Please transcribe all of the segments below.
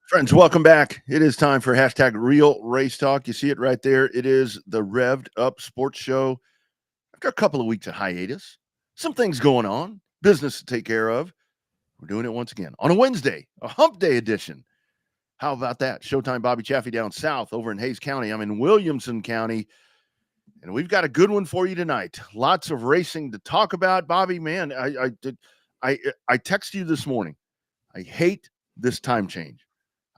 Friends, welcome back. It is time for hashtag Real Race Talk. You see it right there. It is the Revved Up Sports Show. After a couple of weeks of hiatus, some things going on, business to take care of. We're doing it once again on a Wednesday, a hump day edition. How about that? Showtime Bobby Chaffee down south over in Hayes County. I'm in Williamson County, and we've got a good one for you tonight. Lots of racing to talk about. Bobby, man, I texted you this morning. I hate this time change.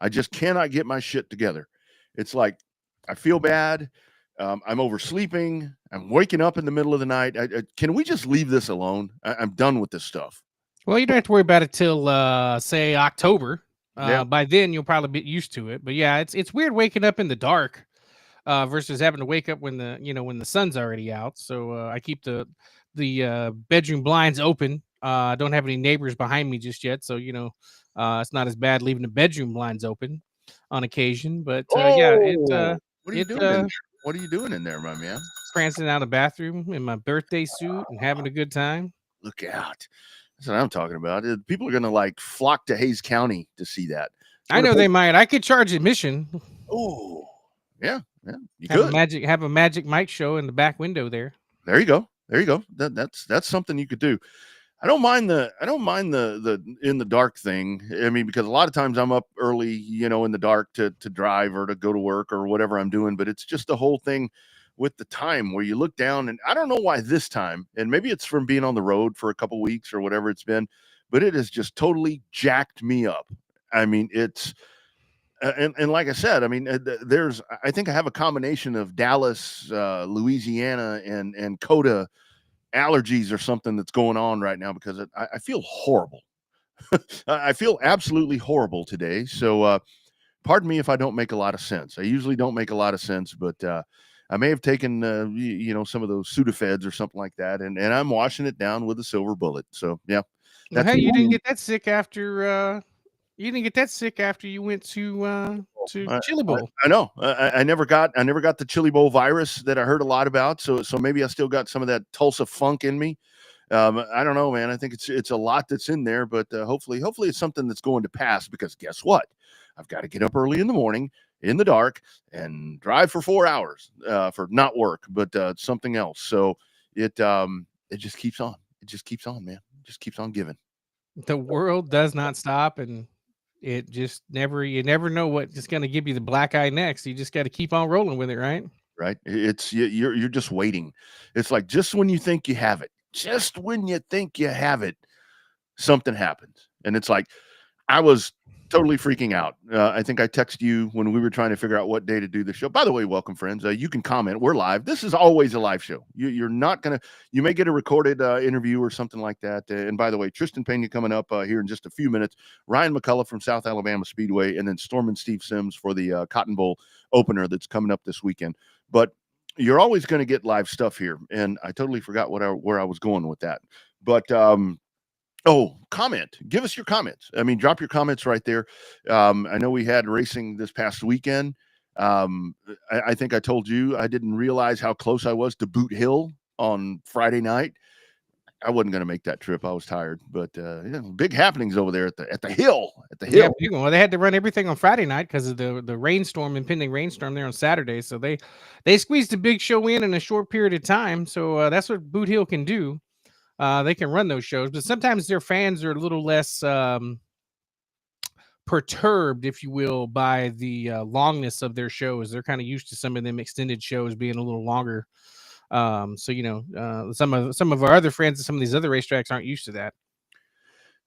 I just cannot get my shit together. It's like I feel bad. I'm oversleeping. I'm waking up in the middle of the night. Can we just leave this alone? I'm done with this stuff. Well, you don't have to worry about it till, say, October. Yeah. By then, you'll probably be used to it. But yeah, it's weird waking up in the dark versus having to wake up when the sun's already out. So I keep the bedroom blinds open. I don't have any neighbors behind me just yet, so it's not as bad leaving the bedroom blinds open on occasion. But what are you doing? What are you doing in there, my man? Prancing out of the bathroom in my birthday suit and having a good time. Look out! That's what I'm talking about. People are gonna flock to Hayes County to see that. I know they might. I could charge admission. Oh, yeah. You have a magic Mike show in the back window there. There you go. That's something you could do. I don't mind the in the dark thing. I mean, because a lot of times I'm up early, in the dark to drive or to go to work or whatever I'm doing. But it's just the whole thing with the time where you look down, and I don't know why this time, and maybe it's from being on the road for a couple weeks or whatever it's been, but it has just totally jacked me up. I mean, it's and like I said, I mean, I think I have a combination of Dallas, Louisiana, and Coda allergies or something that's going on right now because I feel horrible. I feel absolutely horrible today. So pardon me if I don't make a lot of sense. I usually don't make a lot of sense, but I may have taken some of those Sudafeds or something like that, and I'm washing it down with a silver bullet. So yeah. Hey, you didn't get that sick after you went to Chili Bowl. I know. I never got the Chili Bowl virus that I heard a lot about. So maybe I still got some of that Tulsa funk in me. I don't know, man. I think it's a lot that's in there, but hopefully it's something that's going to pass, because guess what? I've got to get up early in the morning in the dark and drive for 4 hours for not work, but something else. So it just keeps on. It just keeps on, man. It just keeps on giving. The world does not stop, and it just you never know what's going to give you the black eye next. You just got to keep on rolling with it, right? Right. It's you're just waiting. It's like just when you think you have it, something happens. And it's like, I was totally freaking out. I think I texted you when we were trying to figure out what day to do the show. By the way, welcome, friends. You can comment. We're live. This is always a live show. You're not going to, you may get a recorded interview or something like that. And by the way, Tristan Pena coming up here in just a few minutes. Ryan McCullough from South Alabama Speedway, and then Storm and Steve Sims for the Cotton Bowl opener that's coming up this weekend. But you're always going to get live stuff here. And I totally forgot where I was going with that. But, oh, comment. Give us your comments. I mean, drop your comments right there. I know we had racing this past weekend. I think I told you I didn't realize how close I was to Boot Hill on Friday night. I wasn't going to make that trip. I was tired, but big happenings over there at the hill. Yeah, big one. Well, they had to run everything on Friday night because of the rainstorm, impending rainstorm there on Saturday. So they squeezed a big show in a short period of time. So that's what Boot Hill can do. They can run those shows, but sometimes their fans are a little less perturbed, if you will, by the longness of their shows. They're kind of used to some of them extended shows being a little longer. So some of our other friends at some of these other racetracks aren't used to that.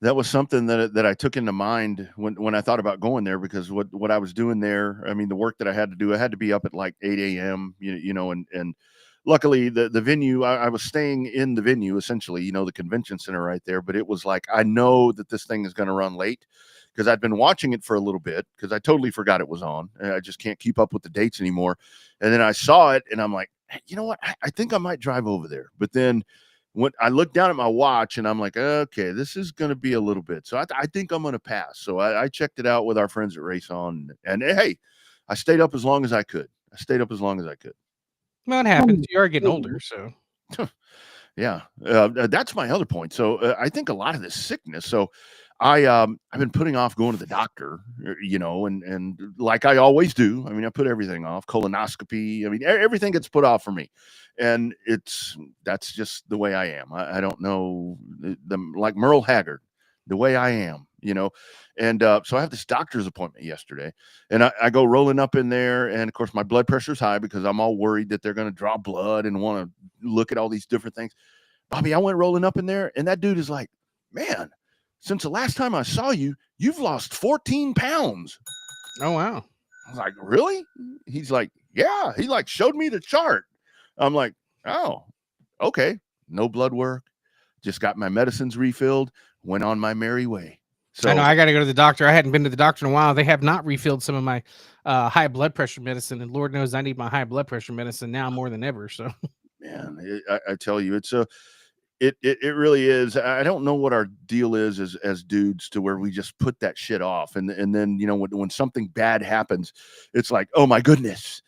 That was something that I took into mind when I thought about going there, because what I was doing there, I mean, the work that I had to do, I had to be up at like 8 a.m., and luckily the venue, I was staying in the venue, essentially, the convention center right there. But it was like, I know that this thing is going to run late, because I'd been watching it for a little bit, because I totally forgot it was on. I just can't keep up with the dates anymore. And then I saw it and I'm like, hey, you know what? I think I might drive over there. But then when I looked down at my watch and I'm like, okay, this is going to be a little bit. So I think I'm going to pass. So I checked it out with our friends at Race On, and hey, I stayed up as long as I could. Well, it happens. You are getting older, so. Yeah, that's my other point. So I think a lot of this sickness. So I've been putting off going to the doctor, and like I always do. I mean, I put everything off. Colonoscopy. I mean, everything gets put off for me, and that's just the way I am. I don't know them like Merle Haggard, the way I am, And so I have this doctor's appointment yesterday, and I go rolling up in there, and of course my blood pressure's high because I'm all worried that they're going to draw blood and want to look at all these different things. Bobby, I went rolling up in there, and that dude is like, man, since the last time I saw you, you've lost 14 pounds. Oh, wow. I was like, really? He's like, yeah. He like showed me the chart. I'm like, oh, okay. No blood work. Just got my medicines refilled. Went on my merry way. So I know I got to go to the doctor. I hadn't been to the doctor in a while. They have not refilled some of my high blood pressure medicine, and Lord knows I need my high blood pressure medicine now more than ever. So, man, I tell you, it really is. I don't know what our deal is as dudes, to where we just put that shit off, and then when something bad happens, it's like, oh my goodness,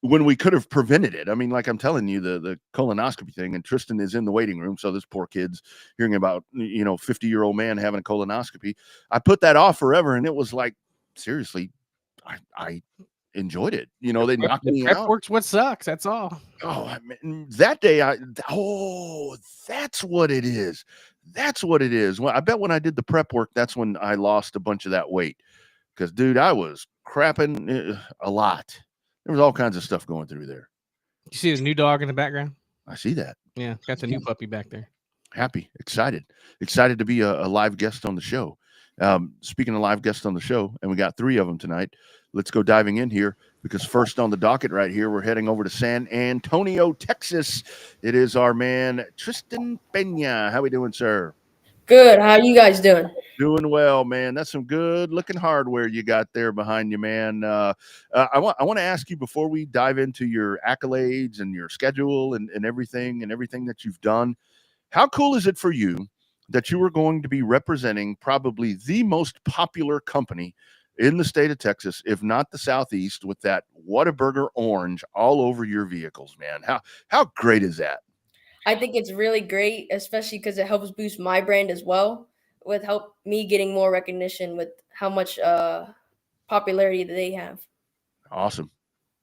when we could have prevented it. I mean, like I'm telling you, the colonoscopy thing, and Tristan is in the waiting room, so this poor kid's hearing about 50-year-old man having a colonoscopy. I put that off forever, and it was like, seriously, I enjoyed it. They knocked me out. Works what sucks. That's all. Oh, I mean, that day, that's what it is. That's what it is. Well, I bet when I did the prep work, that's when I lost a bunch of that weight. Because, dude, I was crapping a lot. There was all kinds of stuff going through there. You see the new dog in the background? I see that. Yeah, got the new puppy back there. Happy, excited to be a live guest on the show. Speaking of live guests on the show, and we got 3 of them tonight. Let's go diving in here, because first on the docket right here, we're heading over to San Antonio, Texas. It is our man, Tristan Pena. How we doing, sir? Good. How you guys doing? Doing well, man. That's some good looking hardware you got there behind you, man. I want to ask you, before we dive into your accolades and your schedule and everything that you've done, how cool is it for you that you are going to be representing probably the most popular company in the state of Texas, if not the Southeast, with that Whataburger orange all over your vehicles, man? How great is that? I think it's really great, especially because it helps boost my brand as well, with help me getting more recognition with how much popularity that they have. Awesome.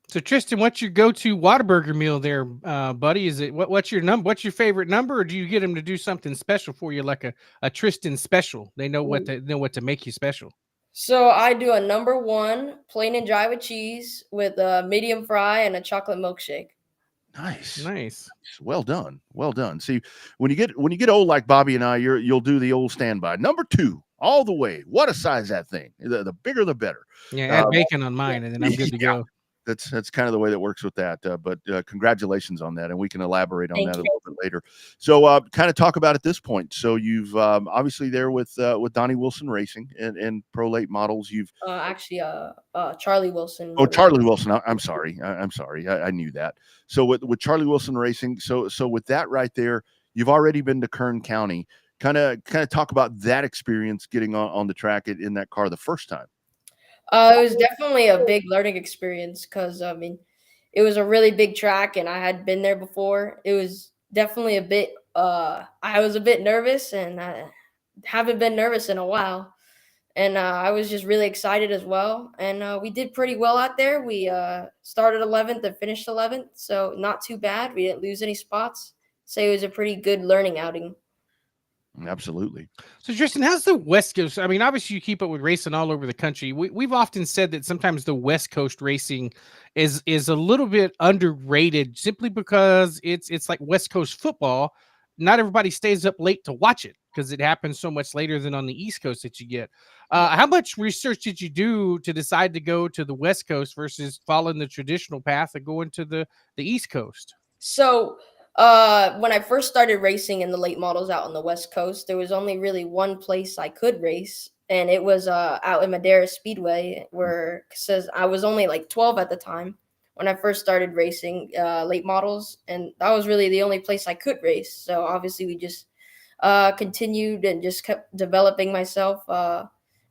So Tristan, what's your go-to Whataburger meal there, buddy? Is it what's your number? What's your favorite number, or do you get them to do something special for you, like a Tristan special? They know what to make you special. So I do a #1 plain and dry with cheese with a medium fry and a chocolate milkshake. Nice. Well done. Well done. See, when you get old like Bobby and I, you'll do the old standby. Number 2, all the way. What a size that thing. The bigger the better. Yeah, add bacon on mine, and then I'm good to go. That's kind of the way that works with that. But congratulations on that, and we can elaborate on Thank that a you. little bit later. So, kind of talk about at this point. So you've obviously there with Donnie Wilson Racing and Pro Late Models. You've Actually, Charlie Wilson. Charlie Wilson. I'm sorry. I'm sorry. I knew that. So with Charlie Wilson Racing. So with that right there, you've already been to Kern County. Kind of talk about that experience getting on the track in that car the first time. It was definitely a big learning experience because I mean, it was a really big track, and I had been there before. It was definitely a bit. I was a bit nervous, and I haven't been nervous in a while. And I was just really excited as well. And we did pretty well out there. We started 11th and finished 11th, so not too bad. We didn't lose any spots. So it was a pretty good learning outing. Absolutely. So, Tristan, how's the West Coast? I mean, obviously, you keep up with racing all over the country. We've often said that sometimes the West Coast racing is a little bit underrated simply because it's like West Coast football. Not everybody stays up late to watch it because it happens so much later than on the East Coast that you get. How much research did you do to decide to go to the West Coast versus following the traditional path of going to the East Coast? So when I first started racing in the late models out on the West Coast, there was only really one place I could race, and it was out in Madera Speedway, where says I was only like 12 at the time when I first started racing late models, and that was really the only place I could race. So obviously we just continued and just kept developing myself,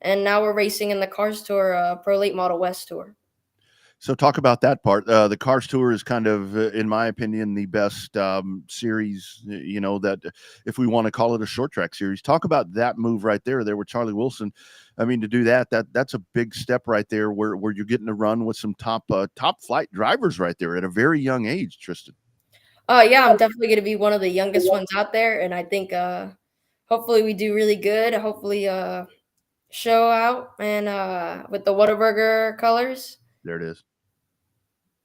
and now we're racing in the Cars Tour Pro Late Model West Tour. So talk about that part. The Cars Tour is kind of, in my opinion, the best series, that if we want to call it a short track series. Talk about that move right there with Charlie Wilson. I mean, to do that's a big step right there where you're getting to run with some top flight drivers right there at a very young age, Tristan. Yeah, I'm definitely going to be one of the youngest ones out there, and I think hopefully we do really good. Hopefully show out and with the Whataburger colors. There it is.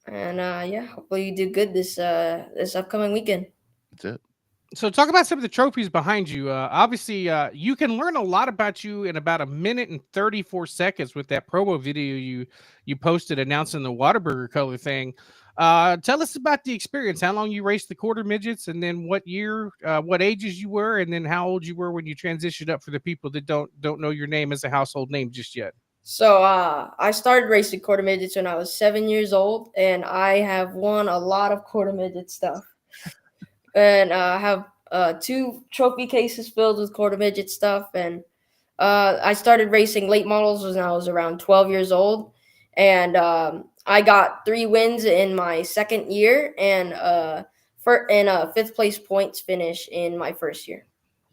And yeah, hopefully you do good this upcoming weekend. That's it. So talk about some of the trophies behind you. Obviously, you can learn a lot about you in about 1:34 with that promo video you posted announcing the Whataburger color thing. Tell us about the experience, how long you raced the quarter midgets, and then what year, what ages you were, and then how old you were when you transitioned up for the people that don't know your name as a household name just yet. So I started racing quarter midgets when I was 7 years old, and I have won a lot of quarter midget stuff. And I have 2 trophy cases filled with quarter midget stuff. And I started racing late models when I was around 12 years old. And I got 3 wins in my second year and a 5th place points finish in my first year.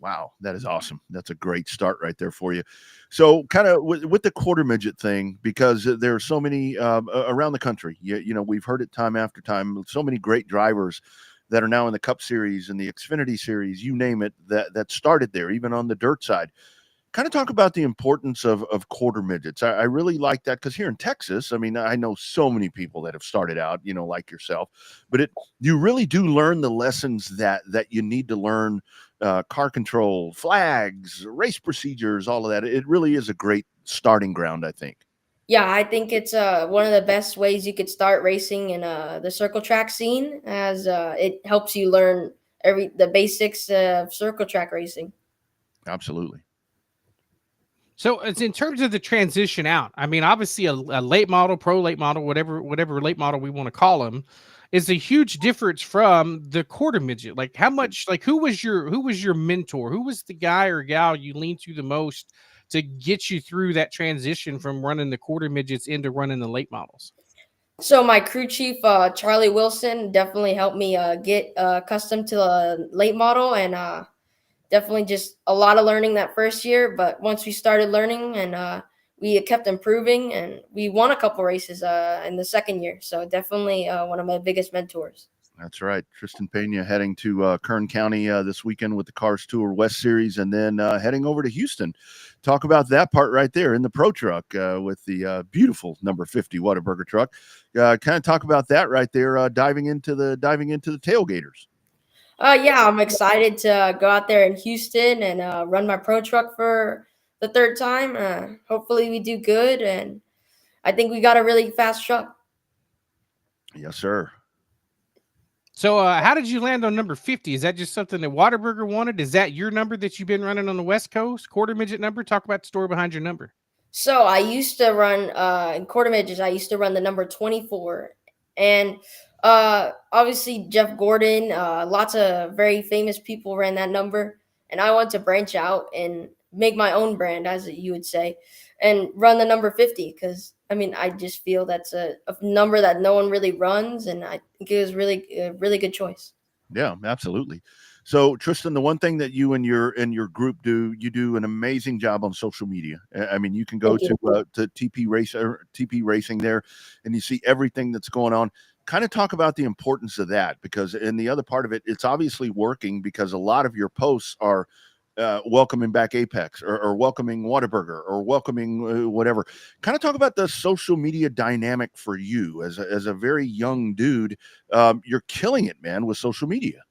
Wow, that is awesome. That's a great start right there for you. So kind of with the quarter midget thing, because there are so many around the country, we've heard it time after time, so many great drivers that are now in the Cup Series and the Xfinity Series, you name it, that started there, even on the dirt side. Kind of talk about the importance of quarter midgets. I really like that because here in Texas, I mean, I know so many people that have started out, like yourself, but you really do learn the lessons that you need to learn, car control, flags, race procedures, all of that. It really is a great starting ground, I think. Yeah, I think it's one of the best ways you could start racing in the circle track scene, as it helps you learn the basics of circle track racing. Absolutely. So it's in terms of the transition out. I mean, obviously a late model, pro late model, whatever late model we want to call them, is a huge difference from the quarter midget. Like how much, like who was your mentor? Who was the guy or gal you leaned to the most to get you through that transition from running the quarter midgets into running the late models? So my crew chief, Charlie Wilson, definitely helped me get accustomed to the late model, and definitely just a lot of learning that first year. But once we started learning and we kept improving, and we won a couple races in the second year. So definitely one of my biggest mentors. That's right. Tristan Pena heading to Kern County this weekend with the Cars Tour West Series, and then heading over to Houston. Talk about that part right there in the Pro Truck with the beautiful number 50 Whataburger truck. Kind of talk about that right there. Diving into the tailgaters. Yeah, I'm excited to go out there in Houston and run my pro truck for the third time. Hopefully, we do good, and I think we got a really fast truck. Yes, sir. So how did you land on number 50? Is that just something that Whataburger wanted? Is that your number that you've been running on the West Coast? Quarter midget number? Talk about the story behind your number. So I used to run in quarter midgets. I used to run the number 24, and obviously Jeff Gordon, lots of very famous people ran that number, and I want to branch out and make my own brand, as you would say, and run the number 50 because I just feel that's a number that no one really runs, and I think it was really a really good choice. Yeah, absolutely. So Tristan, the one thing that you and your group do, you do an amazing job on social media. I mean, you can go Thank you. to TP Racing there, and you see everything that's going on. Kind of talk about the importance of that, because in the other part of it, it's obviously working because a lot of your posts are welcoming back Apex or welcoming Whataburger or welcoming whatever. Kind of talk about the social media dynamic for you as a very young dude. You're killing it, man, with social media.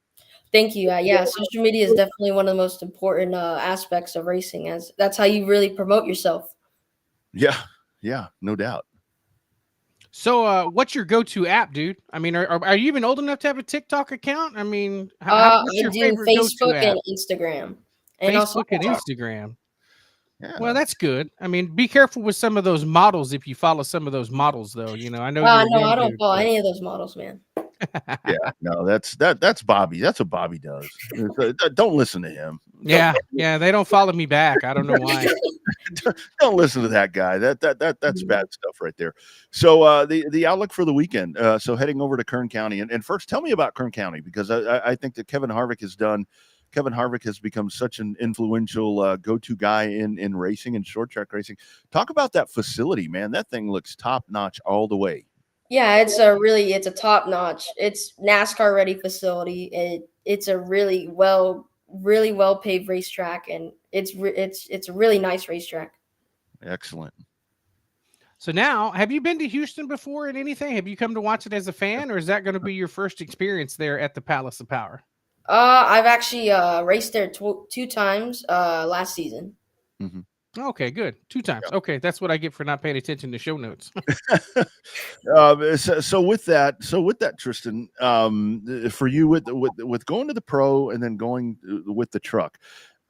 Thank you. Yeah, social media is definitely one of the most important aspects of racing, as that's how you really promote yourself. Yeah, no doubt. So what's your go-to app, dude? I mean, are you even old enough to have a TikTok account? I mean, what's I your do favorite go-to Facebook app? and Instagram, and also Facebook and TikTok. Instagram. Yeah. Well, that's good. I mean, be careful with some of those models if you follow some of those models, though. I know you're a No, young I don't dude. follow any of those models, man. Yeah, no, that's Bobby. That's what Bobby does. Don't listen to him. Yeah, they don't follow me back. I don't know why. Don't listen to that guy. That's bad stuff right there. So the outlook for the weekend. So heading over to Kern County, and first tell me about Kern County, because I think that Kevin Harvick has become such an influential go-to guy in racing and short track racing. Talk about that facility, man. That thing looks top notch all the way. Yeah, it's a top notch. It's NASCAR ready facility. It's a really well paved racetrack, and it's a really nice racetrack. Excellent. So now, have you been to Houston before and anything? Have you come to watch it as a fan, or is that going to be your first experience there at the Palace of Power? I've actually raced there two times last season. Mm-hmm. Okay, good. 2 times. Yeah. Okay, that's what I get for not paying attention to show notes. So with that, Tristan, for you with going to the pro and then going with the truck,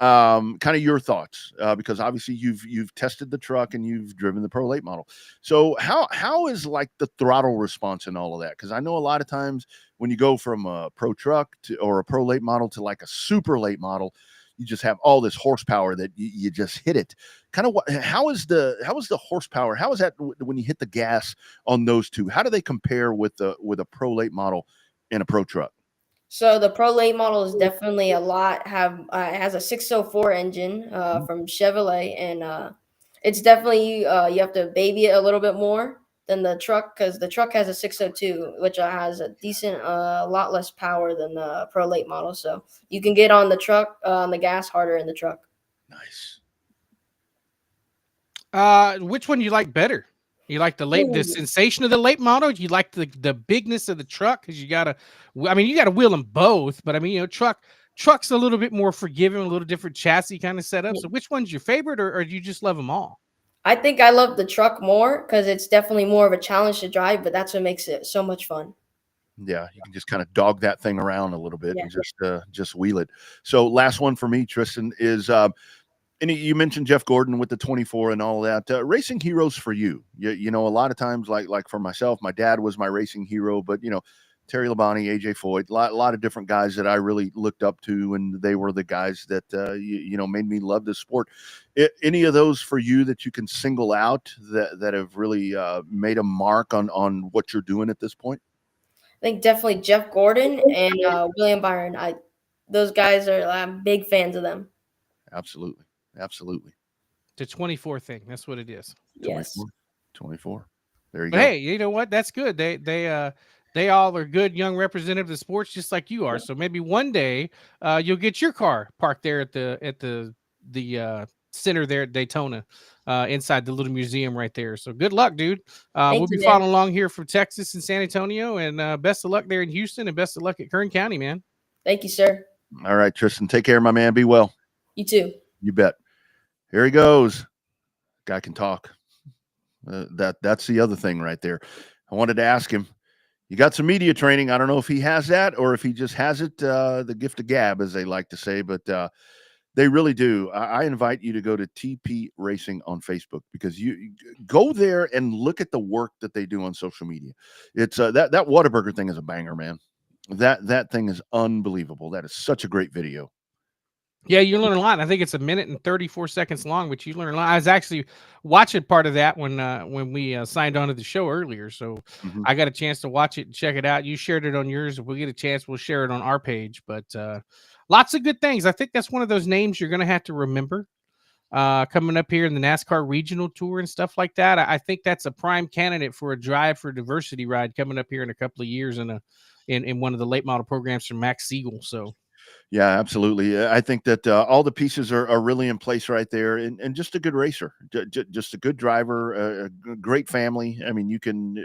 kind of your thoughts, because obviously you've tested the truck and you've driven the pro late model. So how is like the throttle response and all of that? Because I know a lot of times when you go from a pro truck or a pro late model to like a super late model, you just have all this horsepower that you just hit it. Kind of how is the horsepower? How is that when you hit the gas on those two? How do they compare with a pro late model and a pro truck? So the Pro Late model is definitely a lot. It has a 604 engine from Chevrolet, and it's definitely you have to baby it a little bit more than the truck, because the truck has a 602, which has a decent, a lot less power than the Pro Late model. So you can get on the truck on the gas harder in the truck. Nice. Which one do you like better? You like the sensation of the late model? You like the bigness of the truck? Because you gotta wheel them both, but truck's a little bit more forgiving, a little different chassis kind of setup. So which one's your favorite, or do you just love them all? I think I love the truck more because it's definitely more of a challenge to drive, but that's what makes it so much fun. Yeah, you can just kind of dog that thing around a little bit Yeah. and just wheel it. So last one for me, Tristan, is and you mentioned Jeff Gordon with the 24 and all that. Racing heroes for you. You know, a lot of times, like for myself, my dad was my racing hero, but Terry Labonte, AJ Foyt, a lot of different guys that I really looked up to, and they were the guys that made me love this sport. Any of those for you that you can single out that have really made a mark on what you're doing at this point? I think definitely Jeff Gordon and William Byron. Those guys I'm big fans of them. Absolutely. The 24 thing. That's what it is. Yes. 24. There you But go. hey, you know what? That's good. They They all are good young representatives of sports, just like you are. So maybe one day you'll get your car parked there at the center there at Daytona, inside the little museum right there. So good luck, dude. We'll Thank be you, man. following along here from Texas and San Antonio, and best of luck there in Houston, and best of luck at Kern County, man. Thank you, sir. All right, Tristan, take care, my man. Be well. You too. You bet. Here he goes. Guy can talk. That's the other thing right there. I wanted to ask him. You got some media training. I don't know if he has that or if he just has it, the gift of gab, as they like to say, but they really do. I invite you to go to TP Racing on Facebook, because you go there and look at the work that they do on social media. It's that Whataburger thing is a banger, man. That thing is unbelievable. That is such a great video. Yeah, you learn a lot. I think it's 1 minute and 34 seconds long, but you learn a lot. I was actually watching part of that when we signed on to the show earlier, so I got a chance to watch it and check it out. You shared it on yours. If we get a chance, we'll share it on our page. But lots of good things. I think that's one of those names you're going to have to remember coming up here in the NASCAR regional tour and stuff like that. I think that's a prime candidate for a Drive for Diversity ride coming up here in a couple of years in one of the late model programs from Max Siegel. So. Yeah, absolutely. I think that all the pieces are really in place right there, and just a good racer, just a good driver, a great family. I mean, you can,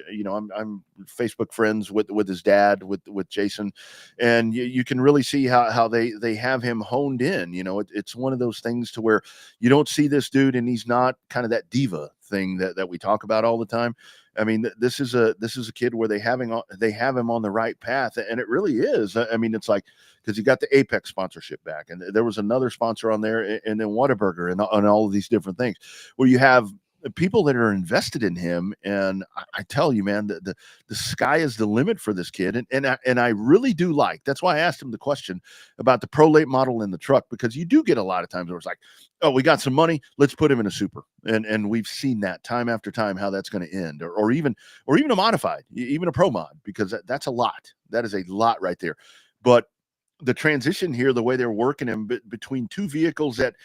I'm Facebook friends with his dad, with Jason, and you can really see how they have him honed in. It's one of those things to where you don't see this dude, and he's not kind of that diva thing that we talk about all the time. I mean, this is a kid where they have him on the right path, and it really is. I mean, it's like, because you got the Apex sponsorship back, and there was another sponsor on there, and then Whataburger, and all of these different things, where you have people that are invested in him. And I tell you, man, the sky is the limit for this kid, and I really do like. That's why I asked him the question about the pro late model in the truck, because you do get a lot of times where it's like, oh, we got some money, let's put him in a super, and we've seen that time after time how that's going to end, or even a modified, even a pro mod, because that's a lot. That is a lot right there. But the transition here, the way they're working him between two vehicles that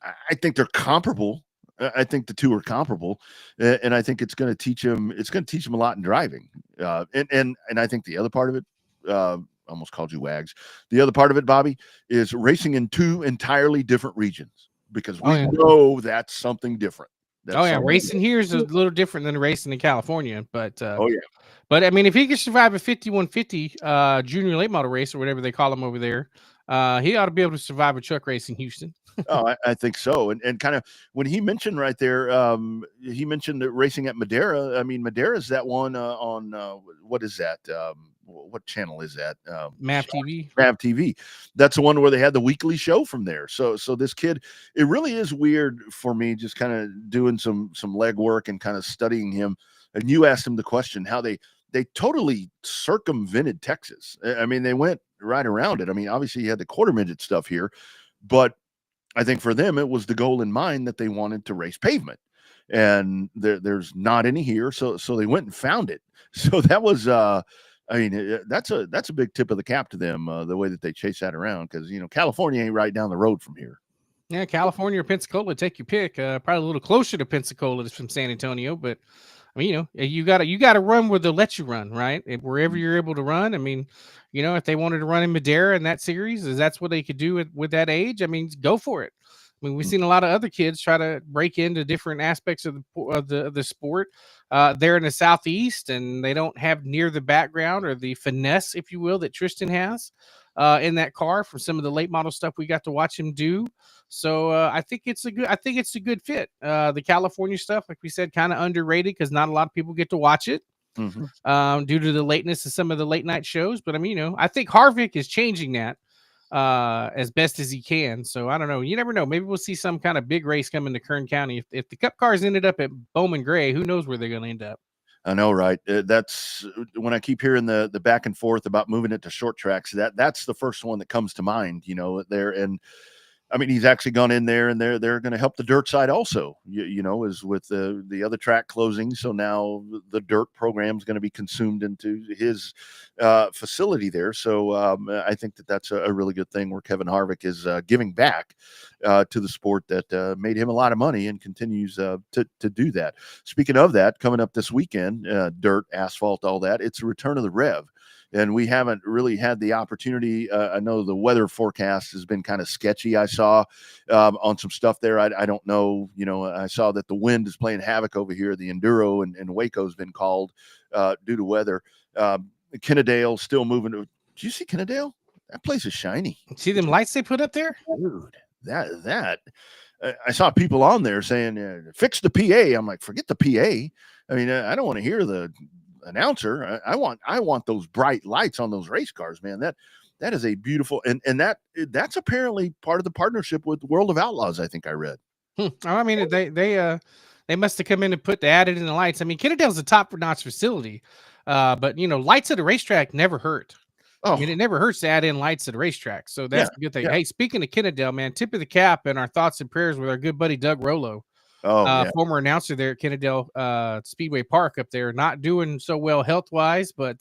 I think they're comparable. I think the two are comparable, and I think it's going to teach him. It's going to teach him a lot in driving. And I think the other part of it, almost called you Wags. The other part of it, Bobby, is racing in two entirely different regions, because we know that's something different. Racing here is a little different than racing in California, but oh yeah. But I mean, if he can survive a 5150 junior late model race, or whatever they call them over there, he ought to be able to survive a truck race in Houston. Oh, I think so. And kind of when he mentioned right there, he mentioned that racing at Madera. I mean, Madera is that one on what is that? What channel is that? MAV TV. MAV TV. That's the one where they had the weekly show from there. So this kid, it really is weird for me, just kind of doing some legwork and kind of studying him. And you asked him the question how they totally circumvented Texas. I mean, they went right around it. I mean, obviously you had the quarter midget stuff here, but I think for them, it was the goal in mind that they wanted to race pavement, and there's not any here. So they went and found it. So that was, that's a big tip of the cap to them, the way that they chase that around. Cause California ain't right down the road from here. Yeah. California or Pensacola, take your pick. Probably a little closer to Pensacola from San Antonio, but I mean, you gotta run where they'll let you run, right? Wherever you're able to run. I mean, if they wanted to run in Madera in that series, that's what they could do with that age. I mean, go for it. I mean, we've seen a lot of other kids try to break into different aspects of the sport. They're in the Southeast, and they don't have near the background or the finesse, if you will, that Tristan has in that car from some of the late model stuff we got to watch him do. So I think it's a good fit. The California stuff, like we said, kind of underrated because not a lot of people get to watch it due to the lateness of some of the late night shows. But I mean, I think Harvick is changing that as best as he can. So I don't know. You never know. Maybe we'll see some kind of big race come into Kern County. If the Cup cars ended up at Bowman Gray, who knows where they're going to end up. I know, right? That's when I keep hearing the back and forth about moving it to short tracks. That's the first one that comes to mind, there. And I mean, he's actually gone in there, and they're going to help the dirt side also. You know, is with the other track closing, so now the dirt program is going to be consumed into his facility there. So I think that's a really good thing where Kevin Harvick is giving back to the sport that made him a lot of money and continues to do that. Speaking of that, coming up this weekend, dirt, asphalt, all that, it's the return of the Rev. And we haven't really had the opportunity. I know the weather forecast has been kind of sketchy. I saw on some stuff there. I don't know. You know, I saw that the wind is playing havoc over here. The Enduro and Waco has been called due to weather. Kennedale still moving. Did you see Kennedale? That place is shiny. See them lights they put up there? Dude, that. I saw people on there saying, fix the PA. I'm like, forget the PA. I mean, I don't want to hear the announcer. I want those bright lights on those race cars, man. That is a beautiful, and that's apparently part of the partnership with World of Outlaws. I think I read. I mean, they must have come in and put the added in the lights. I mean, Kennedale's a top-notch facility, but you know, lights at the racetrack never hurt. Oh, I mean, it never hurts to add in lights at a racetrack, so that's a good thing. Yeah. Hey, speaking of Kennedale, man, tip of the cap and our thoughts and prayers with our good buddy Doug Rollo. Former announcer there at Kennedale Speedway Park up there, not doing so well health-wise, but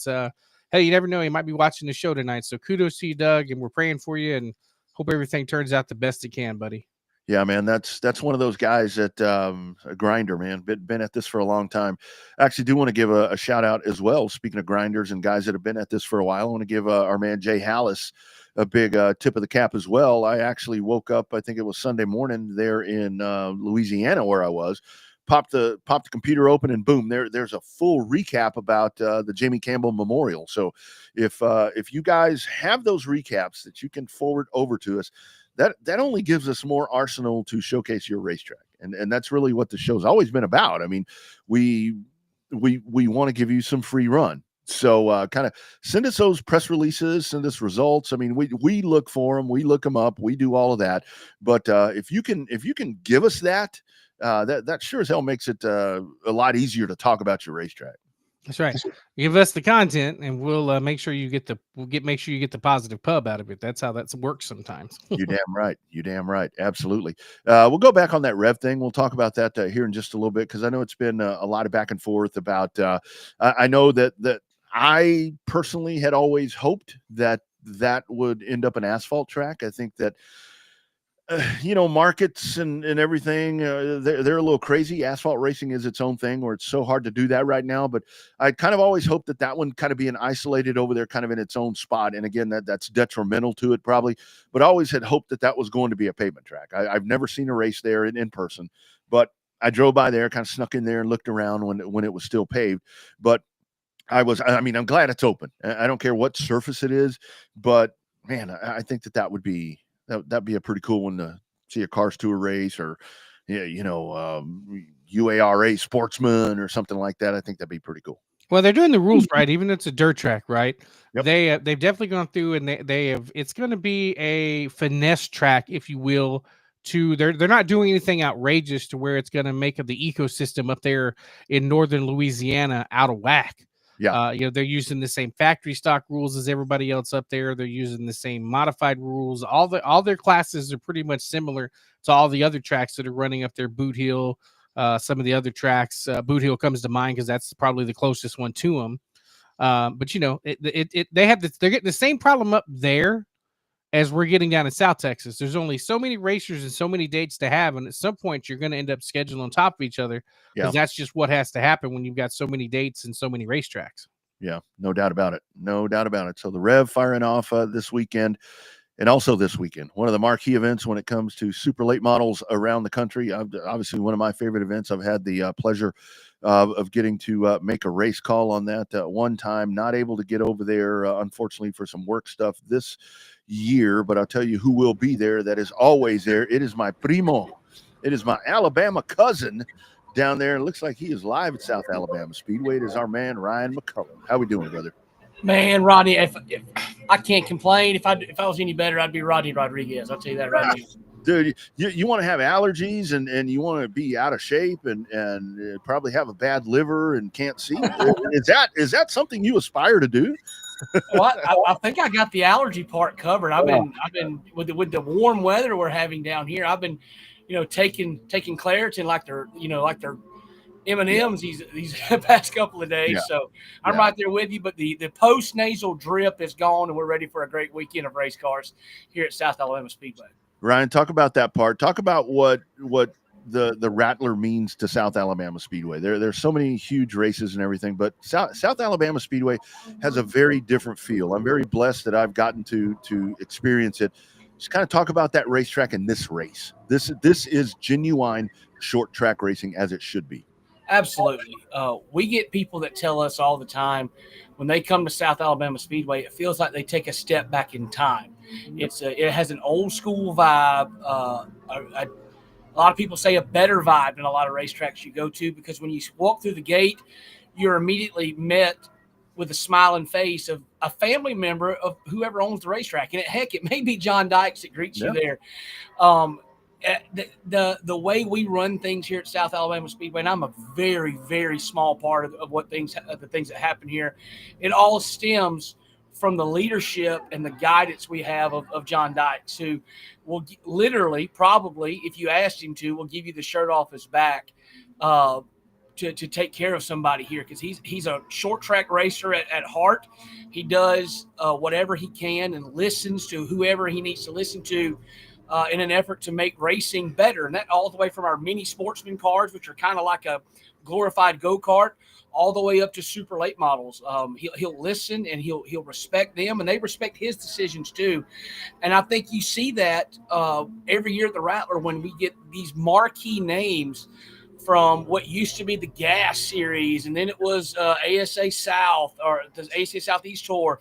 hey, you never know, he might be watching the show tonight. So kudos to you, Doug, and we're praying for you and hope everything turns out the best it can, buddy. Yeah, man, that's one of those guys that a grinder, man, been at this for a long time. I actually do want to give a shout out as well. Speaking of grinders and guys that have been at this for a while, I want to give our man Jay Hallis a big tip of the cap as well. I actually woke up, I think it was Sunday morning there in Louisiana where I was, popped the computer open, and boom, there's a full recap about the Jamie Campbell Memorial. So if you guys have those recaps that you can forward over to us, that only gives us more arsenal to showcase your racetrack. And that's really what the show's always been about. I mean, we want to give you some free run. So kind of send us those press releases, send us results. I mean, we look for them, we look them up, we do all of that. But if you can give us that, that sure as hell makes it a lot easier to talk about your racetrack. That's right. Give us the content, and we'll make sure you get the positive pub out of it. That's how that works sometimes. You damn right. You damn right. Absolutely. We'll go back on that Rev thing. We'll talk about that here in just a little bit, because I know it's been a lot of back and forth about. I know that I personally had always hoped that would end up an asphalt track. I think that. You know, markets and everything, they're a little crazy. Asphalt racing is its own thing, where it's so hard to do that right now. But I kind of always hoped that one kind of being isolated over there, kind of in its own spot. And again, that's detrimental to it probably. But I always had hoped that was going to be a pavement track. I've never seen a race there in person, but I drove by there, kind of snuck in there and looked around when it was still paved. But I'm glad it's open. I don't care what surface it is, but man, I think that would be. That'd be a pretty cool one to see a Cars Tour race, or UARA Sportsman or something like that. I think that'd be pretty cool. Well, they're doing the rules right, even if it's a dirt track, right? Yep. They've definitely gone through, and they have. It's going to be a finesse track, if you will. They're not doing anything outrageous to where it's going to make the ecosystem up there in northern Louisiana out of whack. Yeah. They're using the same factory stock rules as everybody else up there. They're using the same modified rules. All their classes are pretty much similar to all the other tracks that are running up there. Boot Hill, some of the other tracks. Boot Hill comes to mind because that's probably the closest one to them. But they're getting the same problem up there as we're getting down in South Texas. There's only so many racers and so many dates to have, and at some point you're going to end up scheduling on top of each other, because that's just what has to happen when you've got so many dates and so many racetracks. Yeah, no doubt about it. No doubt about it. So the Rev firing off this weekend, and also this weekend, one of the marquee events when it comes to super late models around the country. Obviously, one of my favorite events. I've had the pleasure of getting to make a race call on that one time. Not able to get over there, unfortunately, for some work stuff this year, but I'll tell you who will be there. That is always there. It is my primo. It is my Alabama cousin down there. It looks like he is live at South Alabama Speedway. It is our man Ryan McCullough. How we doing, brother? Man, Rodney, if I can't complain. If I was any better, I'd be Rodney Rodriguez. I'll tell you that right now. Dude, you want to have allergies and you want to be out of shape and probably have a bad liver and can't see. Is that something you aspire to do? Well, I think I got the allergy part covered. I've been with the warm weather we're having down here. I've been, taking Claritin like they're M&Ms these past couple of days. Yeah. So I'm Yeah. right there with you. But the post nasal drip is gone, and we're ready for a great weekend of race cars here at South Alabama Speedway. Ryan, talk about that part. Talk about what the Rattler means to South Alabama Speedway. There's so many huge races and everything, but South Alabama Speedway has a very different feel. I'm very blessed that I've gotten to experience it. Just kind of talk about that racetrack and this race. This is genuine short track racing as it should be. Absolutely. We get people that tell us all the time when they come to South Alabama Speedway, it feels like they take a step back in time. It has an old school vibe. A lot of people say a better vibe than a lot of racetracks you go to, because when you walk through the gate, you're immediately met with a smiling face of a family member of whoever owns the racetrack. And heck, it may be John Dykes that greets you there. The way we run things here at South Alabama Speedway, and I'm a very, very small part of the things that happen here, it all stems from the leadership and the guidance we have of John Dykes, who will literally, probably, if you asked him to, will give you the shirt off his back to take care of somebody here, because he's a short track racer at heart. He does whatever he can and listens to whoever he needs to listen to in an effort to make racing better. And that all the way from our mini sportsman cars, which are kind of like a glorified go-kart, all the way up to super late models. He'll listen and he'll respect them, and they respect his decisions too. And I think you see that every year at the Rattler when we get these marquee names from what used to be the Gas Series, and then it was ASA South, or the ASA Southeast Tour.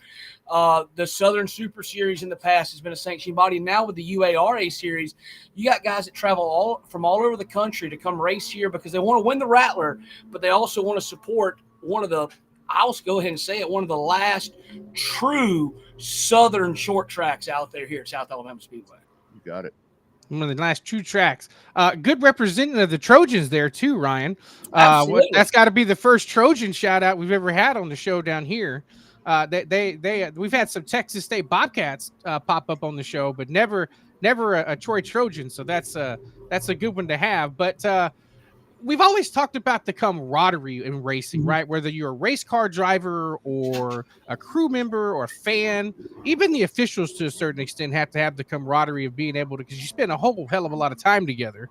The Southern Super Series in the past has been a sanctioning body. Now with the UARA Series, you got guys that travel from all over the country to come race here because they want to win the Rattler, but they also want to support one of the, I'll go ahead and say it, one of the last true Southern short tracks out there here at South Alabama Speedway. You got it. One of the last true tracks. Good representative of the Trojans there too, Ryan. Absolutely. That's got to be the first Trojan shout out we've ever had on the show down here. We've had some Texas State Bobcats pop up on the show, but never a Troy Trojan. So that's a good one to have. But we've always talked about the camaraderie in racing, right? Whether you're a race car driver or a crew member or a fan, even the officials to a certain extent have to have the camaraderie of being able to, because you spend a whole hell of a lot of time together.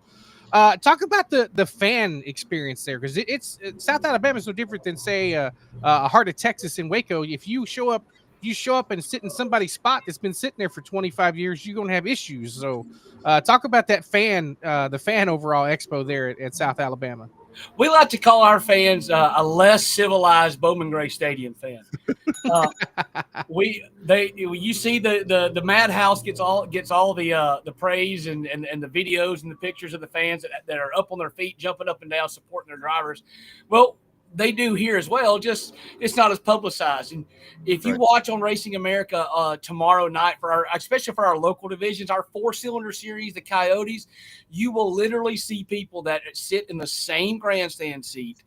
Talk about the fan experience there, because it's South Alabama is no different than say a Heart of Texas in Waco. If you show up and sit in somebody's spot that's been sitting there for 25 years, you're gonna have issues. So talk about that the fan overall expo there at South Alabama. We like to call our fans a less civilized Bowman Gray Stadium fan. You see the Madhouse gets all the praise and the videos and the pictures of the fans that are up on their feet, jumping up and down, supporting their drivers. Well, they do here as well, just it's not as publicized. And if you watch on Racing America tomorrow night, especially for our local divisions, our 4-cylinder series, the Coyotes, you will literally see people that sit in the same grandstand seat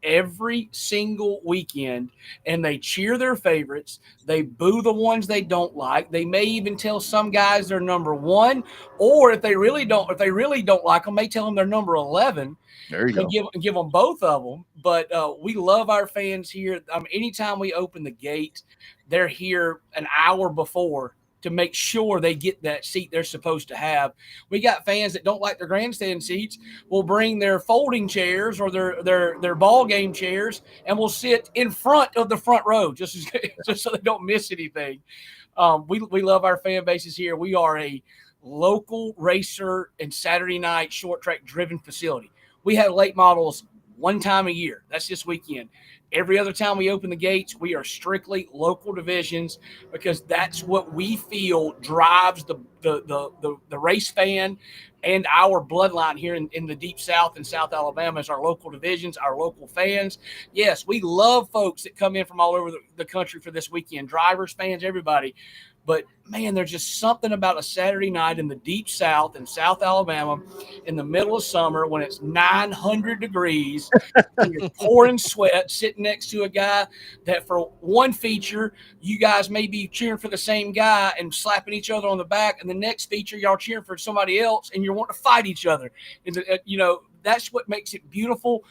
every single weekend, and they cheer their favorites. They boo the ones they don't like. They may even tell some guys they're number 1, or if they really don't like them, they tell them they're number 11. There you go. Give them both of them. But we love our fans here. Anytime we open the gate, they're here an hour before to make sure they get that seat they're supposed to have. We got fans that don't like their grandstand seats, will bring their folding chairs or their ball game chairs, and will sit in front of the front row just so they don't miss anything. We love our fan bases here. We are a local racer and Saturday night short track driven facility. We have late models one time a year. That's this weekend. Every other time we open the gates, we are strictly local divisions, because that's what we feel drives the race fan and our bloodline here in the Deep South and South Alabama is our local divisions, our local fans. Yes, we love folks that come in from all over the country for this weekend, drivers, fans, everybody. But man, there's just something about a Saturday night in the deep South in South Alabama in the middle of summer when it's 900 degrees and you're pouring sweat sitting next to a guy that for one feature, you guys may be cheering for the same guy and slapping each other on the back. And the next feature, y'all cheering for somebody else and you're wanting to fight each other. That's what makes it beautiful.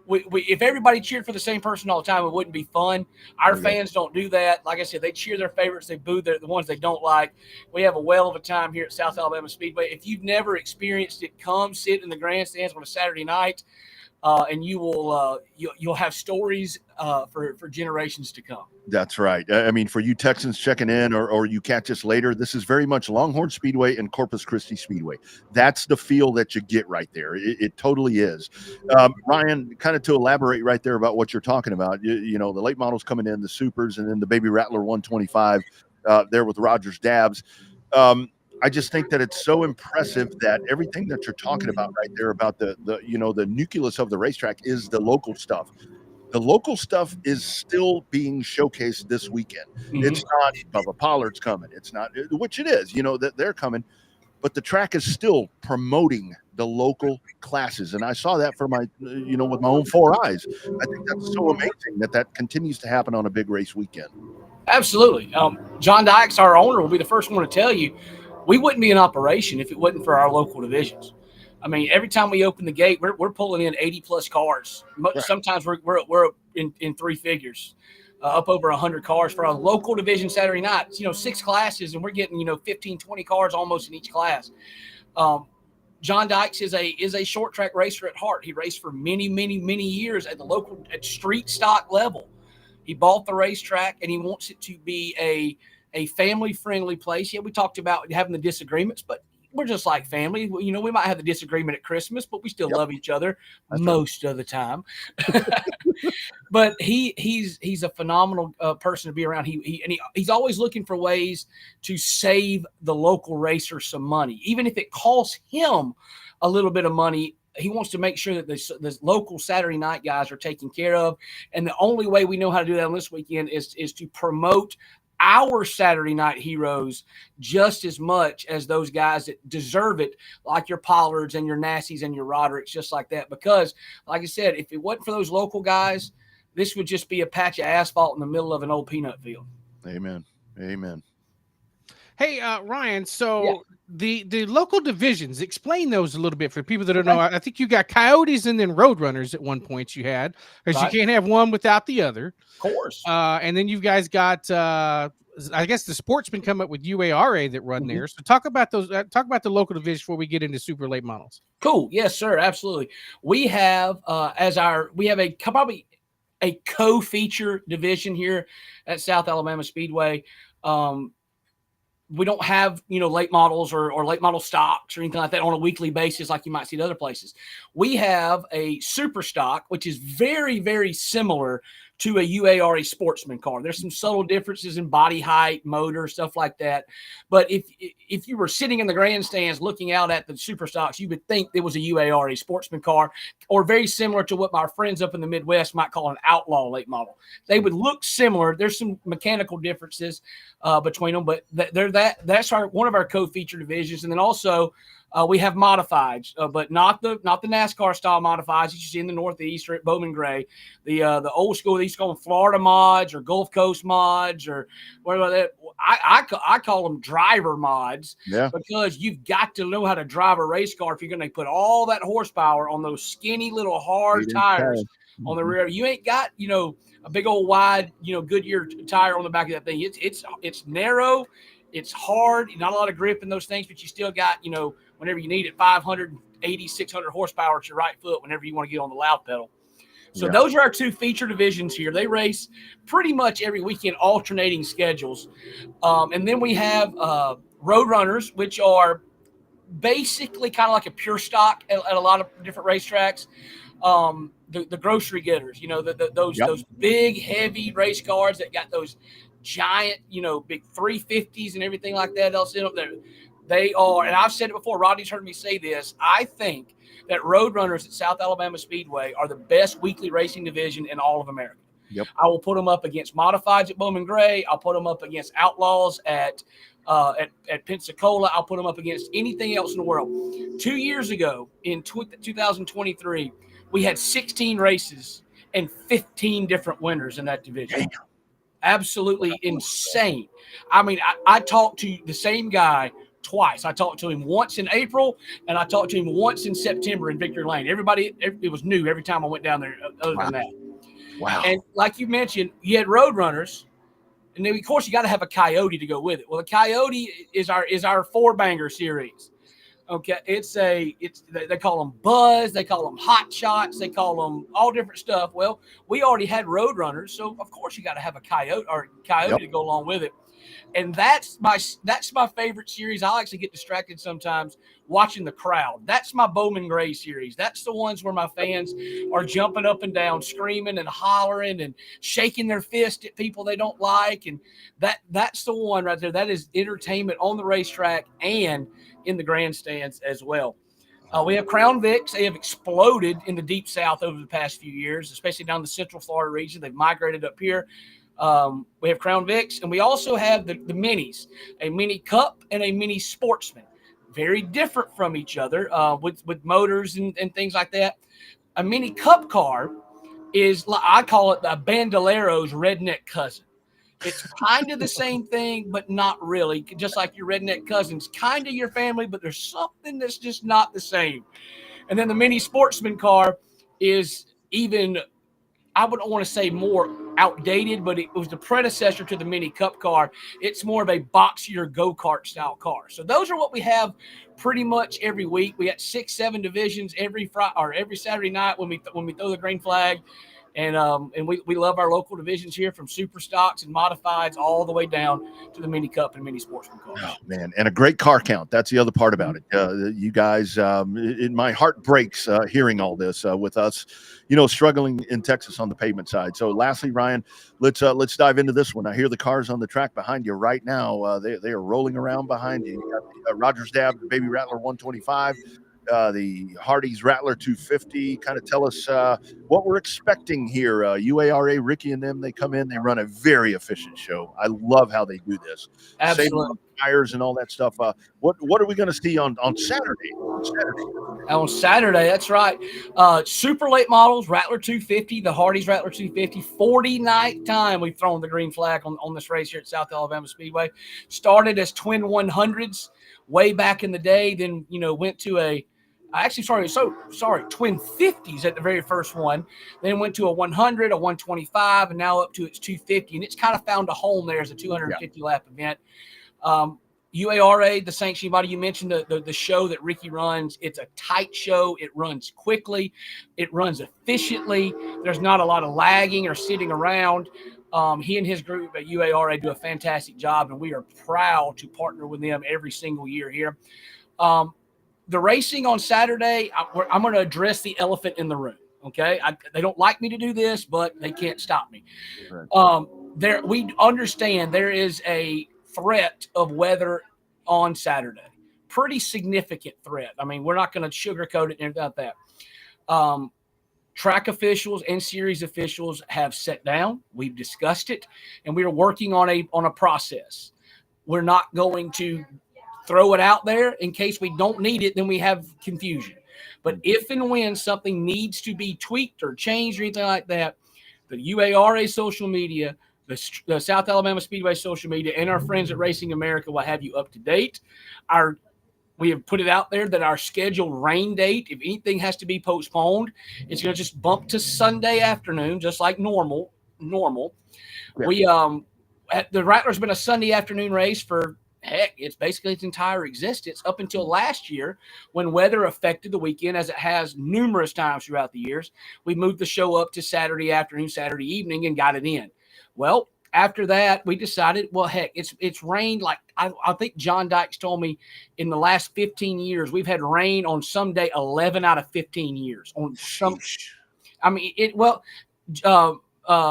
If everybody cheered for the same person all the time, it wouldn't be fun. Our fans don't do that. Like I said, they cheer their favorites. They boo the ones they don't like. We have a whale of a time here at South Alabama Speedway. If you've never experienced it, come sit in the grandstands on a Saturday night, and you will you'll have stories for generations to come. That's right. I mean, for you Texans checking in or you catch us later, this is very much Longhorn Speedway and Corpus Christi Speedway. That's the feel that you get right there. It totally is. Ryan, kind of to elaborate right there about what you're talking about, you know, the late models coming in, the supers, and then the Baby Rattler 125 there with Rogers Dabs. I just think that it's so impressive that everything that you're talking about right there about the nucleus of the racetrack is the local stuff. The local stuff is still being showcased this weekend. Mm-hmm. It's not Bubba Pollard's coming. It's not, which it is, you know, that they're coming, but the track is still promoting the local classes. And I saw that for my, with my own 4 eyes. I think that's so amazing that continues to happen on a big race weekend. Absolutely. John Dykes, our owner, will be the first one to tell you we wouldn't be in operation if it wasn't for our local divisions. I mean, every time we open the gate, we're pulling in 80 plus cars. Sometimes we're in three figures, up over 100 cars for a local division Saturday night. 6 classes, and we're getting 15, 20 cars almost in each class. John Dykes is a short track racer at heart. He raced for many, many, many years at at street stock level. He bought the racetrack and he wants it to be a family friendly place. Yeah, we talked about having the disagreements, but we're just like family. We might have the disagreement at Christmas, but we still love each other most of the time. But he's a phenomenal person to be around. He's always looking for ways to save the local racer some money, even if it costs him a little bit of money. He wants to make sure that the local Saturday night guys are taken care of. And the only way we know how to do that on this weekend is to promote our Saturday night heroes just as much as those guys that deserve it, like your Pollards and your Nassies and your Rodericks, just like that. Because, like I said, if it wasn't for those local guys, this would just be a patch of asphalt in the middle of an old peanut field. Amen. Hey, Ryan, so the local divisions, explain those a little bit for people that don't know. I think you got Coyotes and then Roadrunners at one point you had, because you can't have one without the other. Of course. And then you guys got, I guess the Sportsmen come up with UARA that run there. So talk about those. Talk about the local division before we get into super late models. Cool. Yes, sir. Absolutely. We have probably a co-feature division here at South Alabama Speedway. We don't have, late models or late model stocks or anything like that on a weekly basis like you might see at other places. We have a super stock, which is very, very similar to a UARA Sportsman car. There's some subtle differences in body height, motor, stuff like that. But if you were sitting in the grandstands looking out at the super stocks, you would think it was a UARA Sportsman car, or very similar to what my friends up in the Midwest might call an outlaw late model. They would look similar. There's some mechanical differences between them, but that's one of our co-feature divisions. And then also we have modifieds, but not the NASCAR style modifieds that you see in the Northeast or at Bowman Gray. The old school, they used to call them Florida mods or Gulf Coast mods or whatever that. I call them driver mods, because you've got to know how to drive a race car if you're going to put all that horsepower on those skinny little hard tires on the rear. You ain't got a big old wide Goodyear tire on the back of that thing. It's narrow, it's hard, not a lot of grip in those things, but you still got whenever you need it, 580, 600 horsepower at your right foot whenever you want to get on the loud pedal. So those are our two feature divisions here. They race pretty much every weekend, alternating schedules. And then we have Roadrunners, which are basically kind of like a pure stock at a lot of different racetracks. The grocery getters, those big, heavy race cars that got those giant, big 350s and everything like that else in them. They are, and I've said it before, Rodney's heard me say this, I think that Roadrunners at South Alabama Speedway are the best weekly racing division in all of America. Yep. I will put them up against Modifieds at Bowman Gray. I'll put them up against Outlaws at Pensacola. I'll put them up against anything else in the world. 2 years ago, in 2023, we had 16 races and 15 different winners in that division. Damn. Absolutely insane. I mean, I talked to the same guy twice. I talked to him once in April, and I talked to him once in September in Victory Lane. It was new every time I went down there, other than that. Wow. And like you mentioned, you had road runners, and then of course you got to have a coyote to go with it. Well, the coyote is our 4-banger series. Okay, they call them Buzz, they call them Hot Shots, they call them all different stuff. Well, we already had road runners, so of course you got to have a coyote to go along with it. And that's my favorite series. I actually get distracted sometimes watching the crowd. That's my Bowman Gray series. That's the ones where my fans are jumping up and down, screaming and hollering and shaking their fist at people they don't like. And that's the one right there. That is entertainment on the racetrack and in the grandstands as well. We have Crown Vics. They have exploded in the Deep South over the past few years, especially down the Central Florida region. They've migrated up here. We have Crown Vics, and we also have the minis, a mini cup and a mini sportsman. Very different from each other with motors and things like that. A mini cup car is, I call it the Bandolero's redneck cousin. It's kind of the same thing, but not really. Just like your redneck cousin's kind of your family, but there's something that's just not the same. And then the mini sportsman car is even, I wouldn't want to say more outdated, but it was the predecessor to the mini cup car. It's more of a boxier go-kart style car. So those are what we have pretty much every week. We got 6-7 divisions every Friday or every Saturday night when we throw the green flag. And we love our local divisions here, from super stocks and modifieds all the way down to the mini cup and mini sportsman cars. Oh, man, and a great car count. That's the other part about it. You guys, my heart breaks hearing all this with us, struggling in Texas on the pavement side. So, lastly, Ryan, let's dive into this one. I hear the cars on the track behind you right now. They are rolling around behind you. You got the Rogers Dab Baby Rattler 125. The Hardy's Rattler 250. Kind of tell us what we're expecting here. UARA, Ricky and them, they come in, they run a very efficient show. I love how they do this. Absolutely. Tires and all that stuff. What are we going to see on Saturday? On Saturday, that's right. Super late models, Rattler 250, the Hardy's Rattler 250. 49th time we've thrown the green flag on this race here at South Alabama Speedway. Started as twin 100s way back in the day, then went to twin 50s at the very first one, then went to a 100, a 125, and now up to its 250, and it's kind of found a home there as a 250 lap event. UARA, the sanctioning body, you mentioned the show that Ricky runs. It's a tight show. It runs quickly. It runs efficiently. There's not a lot of lagging or sitting around. He and his group at UARA do a fantastic job, and we are proud to partner with them every single year here. The racing on Saturday, I'm going to address the elephant in the room. Okay, they don't like me to do this, but they can't stop me. Right. We understand there is a threat of weather on Saturday, pretty significant threat. I mean, we're not going to sugarcoat it and about that. Track officials and series officials have sat down. We've discussed it, and we are working on a process. We're not going to throw it out there in case we don't need it, then we have confusion. But if and when something needs to be tweaked or changed or anything like that, the UARA social media, the South Alabama Speedway social media, and our friends at Racing America will have you up to date. We have put it out there that our scheduled rain date, if anything has to be postponed, it's going to just bump to Sunday afternoon, just like normal. Yeah. The Rattler's been a Sunday afternoon race for, it's basically its entire existence up until last year when weather affected the weekend, as it has numerous times throughout the years. We moved the show up to Saturday afternoon, Saturday evening, and got it in. Well, after that, we decided, it's rained like I think John Dykes told me in the last 15 years, we've had rain on some day 11 out of 15 years. On some, I mean,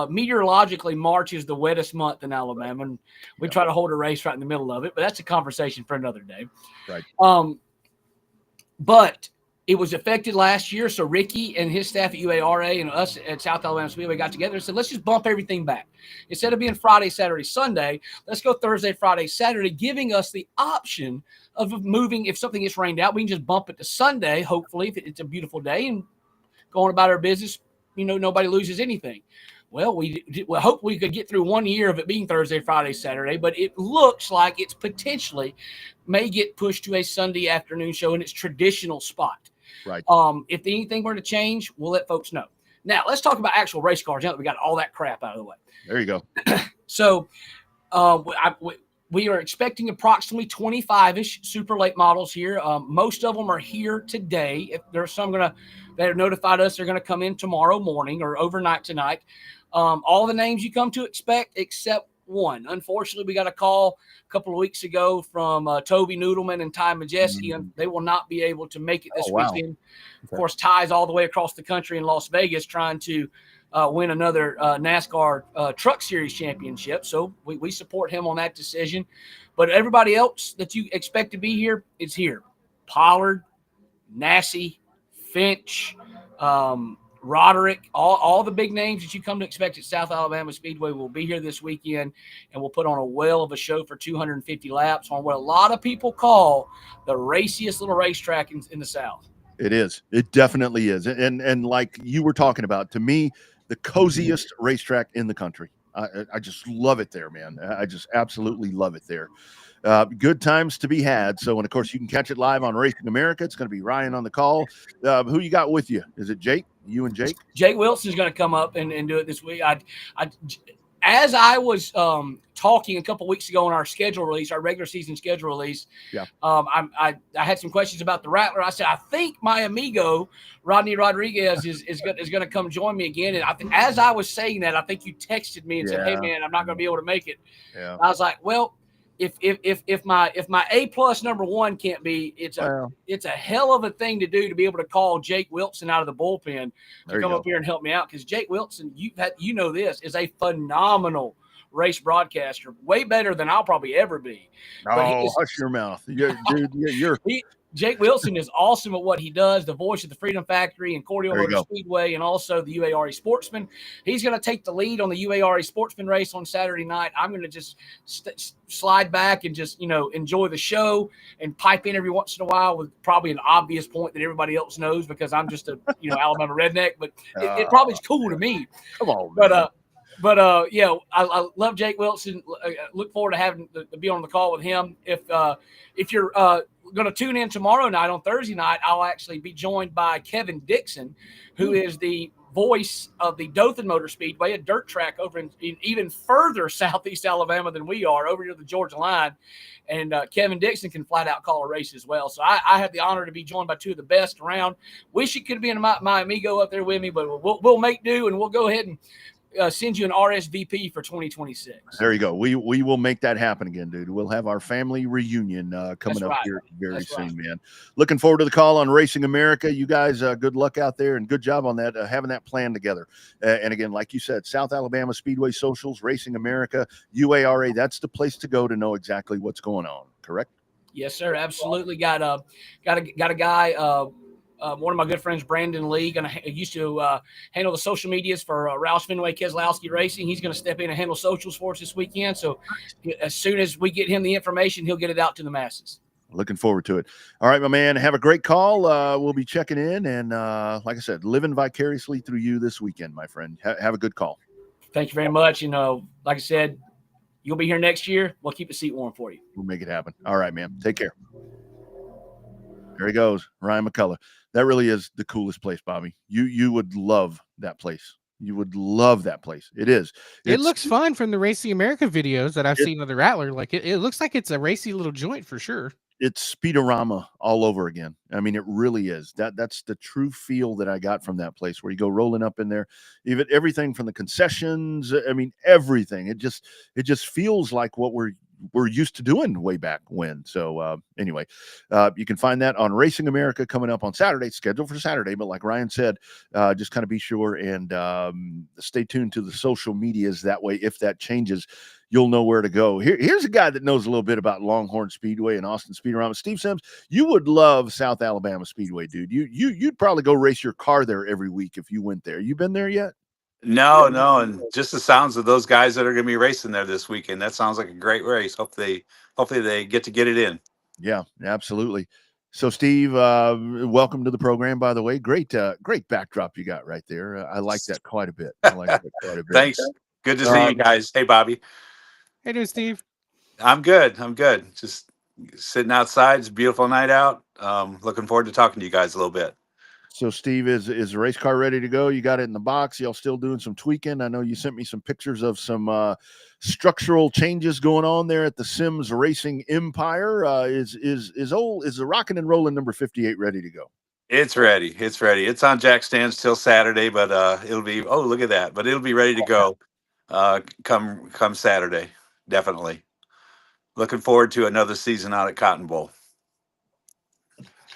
meteorologically, March is the wettest month in Alabama, and we try to hold a race right in the middle of it, but that's a conversation for another day. Right. But It was affected last year, so Ricky and his staff at UARA and us at South Alabama Speedway got together and said, let's just bump everything back. Instead of being Friday, Saturday, Sunday, let's go Thursday, Friday, Saturday, giving us the option of moving. If something gets rained out, we can just bump it to Sunday, hopefully, if it's a beautiful day, and going about our business, nobody loses anything. Well, we hope we could get through 1 year of it being Thursday, Friday, Saturday, but it looks like it's potentially may get pushed to a Sunday afternoon show in its traditional spot. Right. If anything were to change, we'll let folks know. Now, let's talk about actual race cars now that we got all that crap out of the way. There you go. So we are expecting approximately 25-ish super late models here. Most of them are here today. If there's some that have notified us they're going to come in tomorrow morning or overnight tonight. All the names you come to expect except one. Unfortunately, we got a call a couple of weeks ago from Toby Noodleman and Ty Majeski, and they will not be able to make it this weekend. Of course, Ty's all the way across the country in Las Vegas trying to win another NASCAR Truck Series championship. So we support him on that decision. But everybody else that you expect to be here is here. Pollard, Nassy, Finch, Roderick, all the big names that you come to expect at South Alabama Speedway will be here this weekend, and we'll put on a whale of a show for 250 laps on what a lot of people call the raciest little racetrack in the South. It is. It definitely is. And like you were talking about, to me, the coziest racetrack in the country. I just love it there, man. I just absolutely love it there. Good times to be had. So, and of course, you can catch it live on Racing America. It's going to be Ryan on the call. Who you got with you? Is it Jake? You and Jake? Jake Wilson's going to come up and do it this week. As I was talking a couple weeks ago on our schedule release, our regular season schedule release, I had some questions about the Rattler. I said, I think my amigo Rodney Rodriguez is going to come join me again. And as I was saying that, I think you texted me and said, "Hey man, I'm not going to be able to make it." Yeah. I was like, well, if my A+ number one can't be, it's a hell of a thing to do to be able to call Jake Wilson out of the bullpen to come up here and help me out, because Jake Wilson, this is a phenomenal race broadcaster, way better than I'll probably ever be. Oh, hush your mouth, Jake Wilson is awesome at what he does, the voice of the Freedom Factory and Cordial Motor Speedway, and also the UARE Sportsman. He's going to take the lead on the UARE Sportsman race on Saturday night. I'm going to just slide back and just, enjoy the show and pipe in every once in a while with probably an obvious point that everybody else knows because I'm just a, Alabama redneck, but it probably is cool to me. Come on, But I love Jake Wilson. Look forward to having to be on the call with him. If you're going to tune in tomorrow night on Thursday night, I'll actually be joined by Kevin Dixon, who is the voice of the Dothan Motor Speedway, a dirt track over in even further southeast Alabama than we are, over near the Georgia line. And Kevin Dixon can flat out call a race as well. So I have the honor to be joined by two of the best around. Wish it could have been my amigo up there with me, but we'll make do, and we'll go ahead and send you an RSVP for 2026. There you go. We will make that happen again, dude. We'll have our family reunion coming up here very soon, man. Looking forward to the call on Racing America. You guys, good luck out there, and good job on that, having that plan together. And again, like you said, South Alabama Speedway Socials, Racing America, UARA, that's the place to go to know exactly what's going on, correct? Yes, sir. Absolutely. Got a guy, one of my good friends, Brandon Lee, used to handle the social medias for Roush Fenway Keselowski Racing. He's going to step in and handle socials for us this weekend. So as soon as we get him the information, he'll get it out to the masses. Looking forward to it. All right, my man, have a great call. We'll be checking in, and like I said, living vicariously through you this weekend, my friend. Have a good call. Thank you very much. Like I said, you'll be here next year. We'll keep the seat warm for you. We'll make it happen. All right, man. Take care. There he goes, Ryan McCullough. That really is the coolest place, Bobby. You would love that place. You would love that place. It is. It looks fun from the Racing America videos that I've seen of the Rattler. Like it looks like it's a racy little joint for sure. It's Speedorama all over again. I mean, it really is. That's the true feel that I got from that place, where you go rolling up in there, everything from the concessions. I mean, everything. It just feels like what we're were used to doing way back when. So anyway, you can find that on Racing America coming up on Saturday, scheduled for Saturday. But like Ryan said, just kind of be sure and stay tuned to the social medias. That way, if that changes, you'll know where to go. Here's a guy that knows a little bit about Longhorn Speedway and Austin Speedorama. Steve Sims, you would love South Alabama Speedway, dude. You'd probably go race your car there every week if you went there. You been there yet? No, and just the sounds of those guys that are going to be racing there this weekend. That sounds like a great race. Hopefully they get it in. Yeah, absolutely. So, Steve, welcome to the program. By the way, great backdrop you got right there. I like that quite a bit. Thanks. Good to see you guys. Hey, Bobby. Hey, dude, Steve. I'm good. Just sitting outside. It's a beautiful night out. Looking forward to talking to you guys a little bit. So, Steve, is the race car ready to go? You got it in the box. Y'all still doing some tweaking? I know you sent me some pictures of some structural changes going on there at the Sims Racing Empire. Is the rocking and rolling number 58 ready to go? It's ready. It's on jack stands till Saturday, but it'll be. Oh, look at that! But it'll be ready to go come Saturday. Definitely. Looking forward to another season out at Cotton Bowl.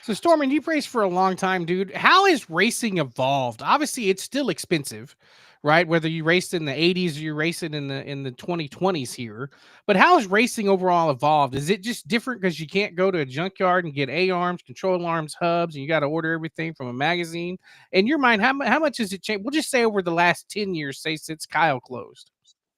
So, Stormin, you've raced for a long time, dude. How has racing evolved? Obviously, it's still expensive, right? Whether you raced in the 80s or you're racing in the 2020s here. But how has racing overall evolved? Is it just different because you can't go to a junkyard and get A-arms, control arms, hubs, and you got to order everything from a magazine? In your mind, how much has it changed? We'll just say over the last 10 years, say since Kyle closed.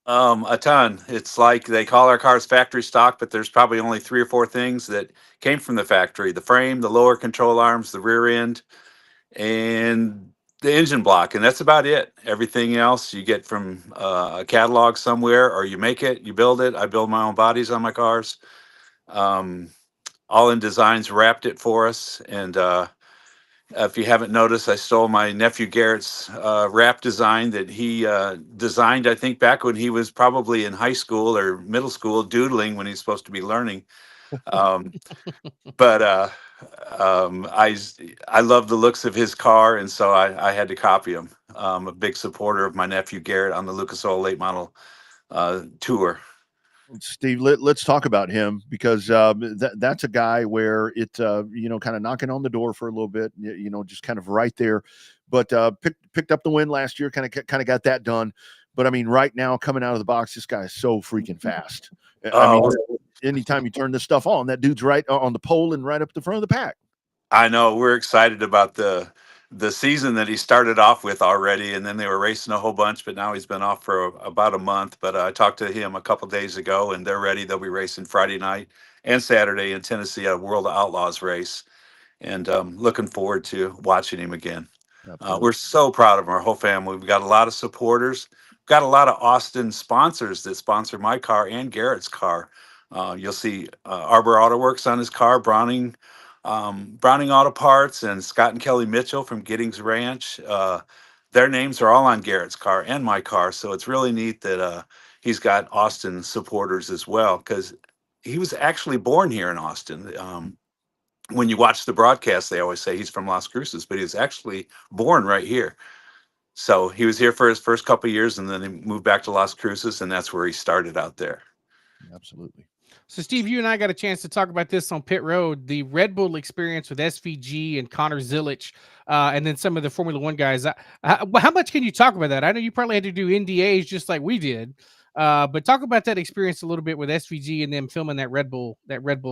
A ton. It's like they call our cars factory stock, but there's probably only 3 or 4 things that came from the factory: the frame, the lower control arms, the rear end, and the engine block. And that's about it. Everything else you get from a catalog somewhere, or you make it, you build it. I build my own bodies on my cars. All in Designs wrapped it for us. And if you haven't noticed, I stole my nephew Garrett's wrap design that he designed, I think, back when he was probably in high school or middle school, doodling when he's supposed to be learning. But I love the looks of his car, and so I had to copy him. I'm a big supporter of my nephew Garrett on the Lucas Oil Late Model tour. Steve, let's talk about him, because that's a guy where it kind of knocking on the door for a little bit, just kind of right there, but picked up the win last year, kind of got that done. But I mean, right now coming out of the box, this guy is so freaking fast. I mean, anytime you turn this stuff on, that dude's right on the pole and right up the front of the pack. I know, we're excited about the season that he started off with already, and then they were racing a whole bunch, but now he's been off for about a month. But I talked to him a couple days ago, and they're ready. They'll be racing Friday night and Saturday in Tennessee at a World of Outlaws race, and looking forward to watching him again. We're so proud of him, our whole family. We've got a lot of supporters. We've got a lot of Austin sponsors that sponsor my car and Garrett's car. You'll see Arbor Auto Works on his car, Browning Auto Parts, and Scott and Kelly Mitchell from Giddings Ranch. Their names are all on Garrett's car and my car, so it's really neat that he's got Austin supporters as well, because he was actually born here in Austin. When you watch the broadcast, they always say he's from Las Cruces, but he was actually born right here. So he was here for his first couple of years, and then he moved back to Las Cruces, and that's where he started out there. Absolutely. So, Steve, you and I got a chance to talk about this on Pit Road, the Red Bull experience with SVG and Connor Zilic, and then some of the Formula One guys. How much can you talk about that? I know you probably had to do NDAs just like we did, but talk about that experience a little bit with SVG and them filming that Red Bull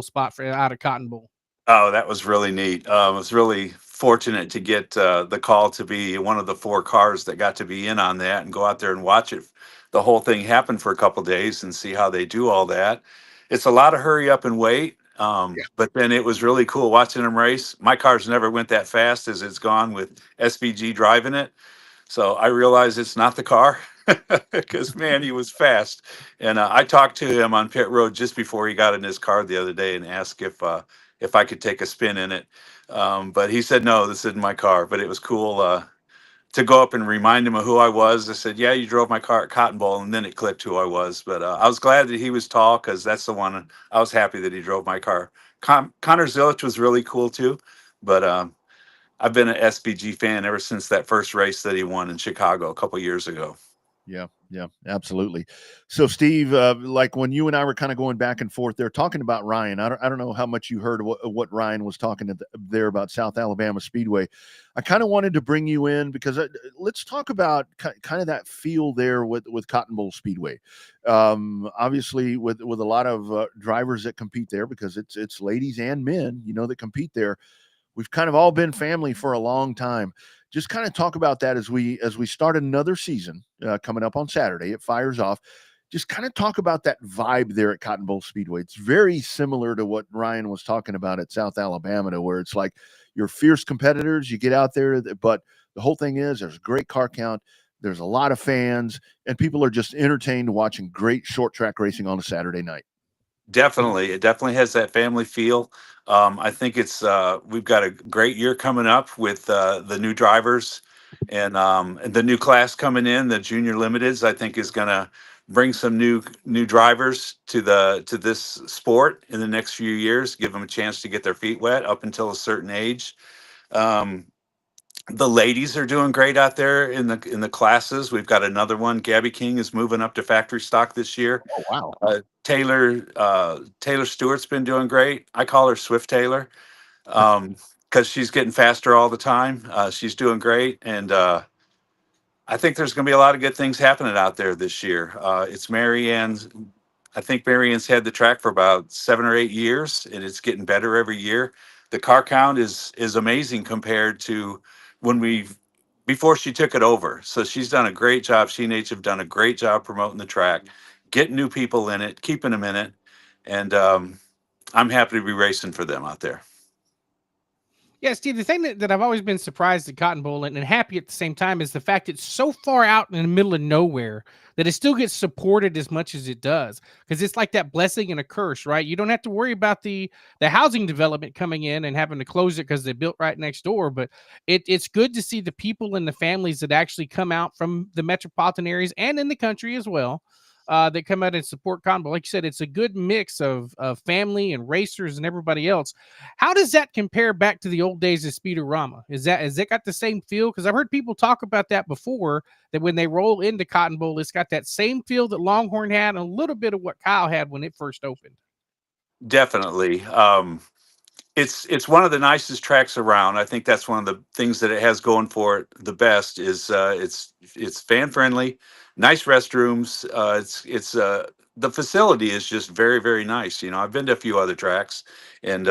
spot out of Cotton Bowl. Oh, that was really neat. I was really fortunate to get the call to be one of the 4 cars that got to be in on that and go out there and watch it. The whole thing happen for a couple of days and see how they do all that. It's a lot of hurry up and wait, but then it was really cool watching them race. My car's never went that fast as it's gone with SVG driving it. So I realized it's not the car, because, man, he was fast. And I talked to him on pit road just before he got in his car the other day and asked if I could take a spin in it. But he said, no, this isn't my car. But it was cool to go up and remind him of who I was. I said, yeah, you drove my car at Cotton Bowl, and then it clicked who I was. But I was glad that he was tall, because that's the one. I was happy that he drove my car. Connor Zilic was really cool too, but I've been an SVG fan ever since that first race that he won in Chicago a couple years ago. Yeah, absolutely. So, Steve, like when you and I were kind of going back and forth there, talking about Ryan, I don't know how much you heard what Ryan was talking there about South Alabama Speedway. I kind of wanted to bring you in because let's talk about kind of that feel there with Cotton Bowl Speedway. Obviously, with a lot of drivers that compete there, because it's ladies and men, that compete there. We've kind of all been family for a long time. Just kind of talk about that as we start another season coming up on Saturday. It fires off. Just kind of talk about that vibe there at Cotton Bowl Speedway. It's very similar to what Ryan was talking about at South Alabama, to where it's like you're fierce competitors. You get out there, but the whole thing is there's a great car count. There's a lot of fans, and people are just entertained watching great short track racing on a Saturday night. Definitely. It definitely has that family feel. I think we've got a great year coming up with the new drivers and the new class coming in, the junior limiteds. I think is going to bring some new drivers to this sport in the next few years, give them a chance to get their feet wet up until a certain age. Um, the ladies are doing great out there in the classes. We've got another one. Gabby King is moving up to factory stock this year. Oh, wow. Taylor Stewart's been doing great. I call her Swift Taylor because she's getting faster all the time. She's doing great, and I think there's going to be a lot of good things happening out there this year. It's Marianne's. I think Marianne's had the track for about 7 or 8 years, and it's getting better every year. The car count is amazing compared to before she took it over. So she's done a great job. She and H have done a great job promoting the track, getting new people in it, keeping them in it, and I'm happy to be racing for them out there. Yeah, Steve, the thing that I've always been surprised at Cotton Bowl and happy at the same time is the fact it's so far out in the middle of nowhere that it still gets supported as much as it does. Because it's like that blessing and a curse, right? You don't have to worry about the housing development coming in and having to close it because they built right next door. But it's good to see the people and the families that actually come out from the metropolitan areas and in the country as well. That come out and support Cotton Bowl. Like you said, it's a good mix of family and racers and everybody else. How does that compare back to the old days of Speedorama? Has it got the same feel? Because I've heard people talk about that before, that when they roll into Cotton Bowl, it's got that same feel that Longhorn had, and a little bit of what Kyle had when it first opened. Definitely. It's one of the nicest tracks around. I think that's one of the things that it has going for it the best is it's fan friendly, nice restrooms. It's the facility is just very, very nice. I've been to a few other tracks, and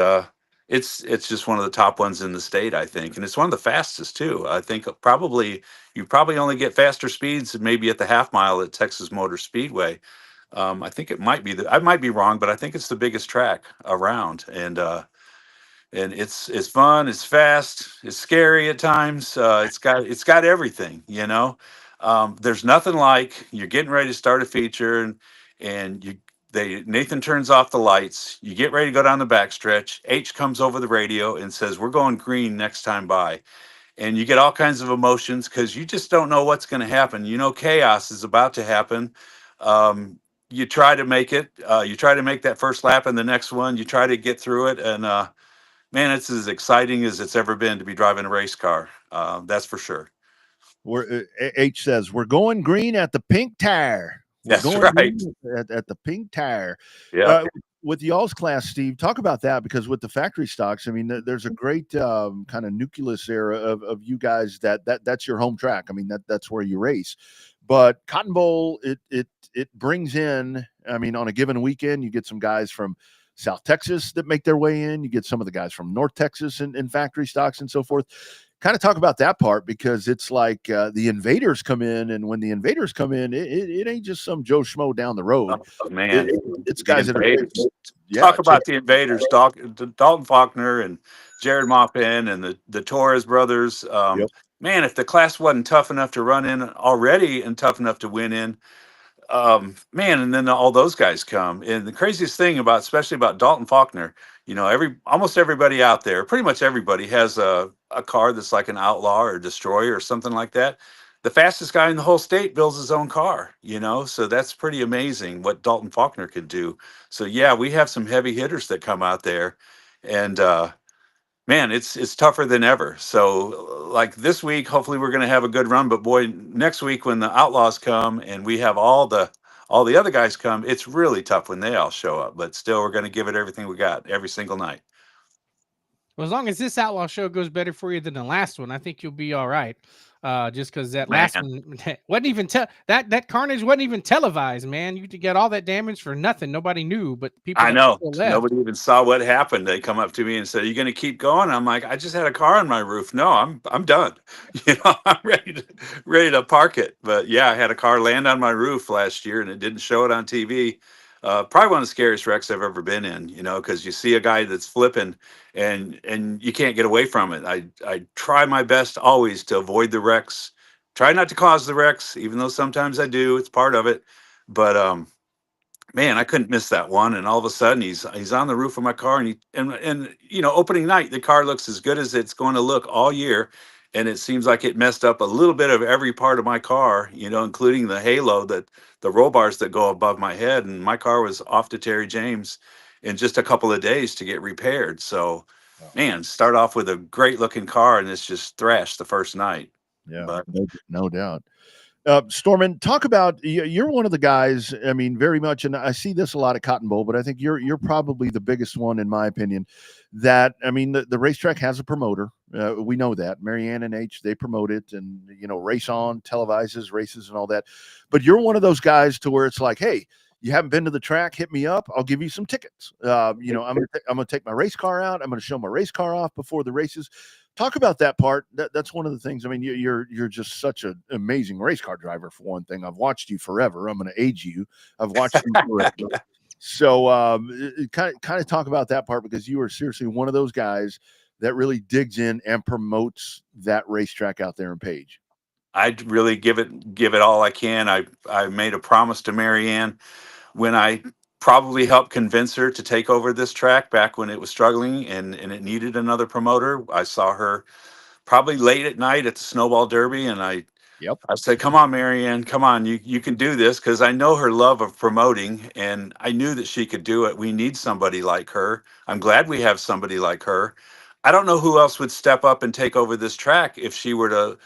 it's just one of the top ones in the state, I think, and it's one of the fastest too. I think you probably only get faster speeds maybe at the half mile at Texas Motor Speedway. I think it might be I might be wrong, but I think it's the biggest track around, and it's fun, it's fast, it's scary at times. It's got everything. There's nothing like you're getting ready to start a feature, and Nathan turns off the lights. You get ready to go down the backstretch. H comes over the radio and says, "We're going green next time by." And you get all kinds of emotions because you just don't know what's going to happen. Chaos is about to happen. You try to make it. You try to make that first lap, and the next one, you try to get through it, and man, it's as exciting as it's ever been to be driving a race car. That's for sure. H says we're going green at the pink tire. We're That's going right. at the pink tire. Yeah. With y'all's class, Steve, talk about that, because with the factory stocks, I mean, there's a great kind of nucleus there of you guys that's your home track. I mean, that's where you race. But Cotton Bowl, it brings in, I mean, on a given weekend, you get some guys from South Texas that make their way in. You get some of the guys from North Texas in factory stocks and so forth. Kind of talk about that part, because it's like the invaders come in, and when the invaders come in, it ain't just some Joe Schmo down the road. Oh, man, it's guys that are talk about the invaders. Dalton Faulkner and Jared Maupin and the Torres brothers. Yep. Man, if the class wasn't tough enough to run in already and tough enough to win in, man, and then all those guys come. And the craziest thing especially about Dalton Faulkner, almost everybody out there, pretty much everybody has a car that's like an Outlaw or a Destroyer or something like that. The fastest guy in the whole state builds his own car, so that's pretty amazing what Dalton Faulkner could do. So yeah, we have some heavy hitters that come out there, and man, it's tougher than ever. So like this week, hopefully we're going to have a good run. But boy, next week when the Outlaws come and we have all the other guys come, it's really tough when they all show up. But still, we're going to give it everything we got every single night. Well, as long as this outlaw show goes better for you than the last one, I think you'll be all right. Just because that last Man, one wasn't even that carnage wasn't even televised, man. You get all that damage for nothing. Nobody knew, but people I that know. still left. Nobody even saw what happened. They come up to me and said, "Are you going to keep going?" I'm like, "I just had a car on my roof. No, I'm done. I'm ready to park it." But yeah, I had a car land on my roof last year, and it didn't show it on TV. Probably one of the scariest wrecks I've ever been in. Because you see a guy that's flipping, and you can't get away from it. I try my best always to avoid the wrecks. Try not to cause the wrecks, even though sometimes I do. It's part of it. But man, I couldn't miss that one. And all of a sudden, he's on the roof of my car, and opening night, the car looks as good as it's going to look all year, and it seems like it messed up a little bit of every part of my car, including the halo that the roll bars that go above my head, and my car was off to Terry James in just a couple of days to get repaired. So, man, start off with a great looking car, and it's just thrashed the first night. Yeah, But no doubt. Stormin, talk about you're one of the guys. I mean, very much, and I see this a lot at Cotton Bowl, but I think you're probably the biggest one in my opinion. That I mean, the racetrack has a promoter. We know that Marianne and H they promote it, and Race On televises races and all that. But you're one of those guys to where it's like, hey, you haven't been to the track, hit me up. I'll give you some tickets. I'm gonna take my race car out. I'm gonna show my race car off before the races. Talk about that part. That's one of the things. I mean, you're just such an amazing race car driver for one thing. I've watched you forever. I'm going to age you. I've watched you forever. So kind of talk about that part, because you are seriously one of those guys that really digs in and promotes that racetrack out there in Page. I'd really give it all I can. I made a promise to Marianne when I probably helped convince her to take over this track back when it was struggling and it needed another promoter. I saw her probably late at night at the Snowball Derby, and I said, "Come on, Marianne, come on, you can do this," because I know her love of promoting, and I knew that she could do it. We need somebody like her. I'm glad we have somebody like her. I don't know who else would step up and take over this track if she were to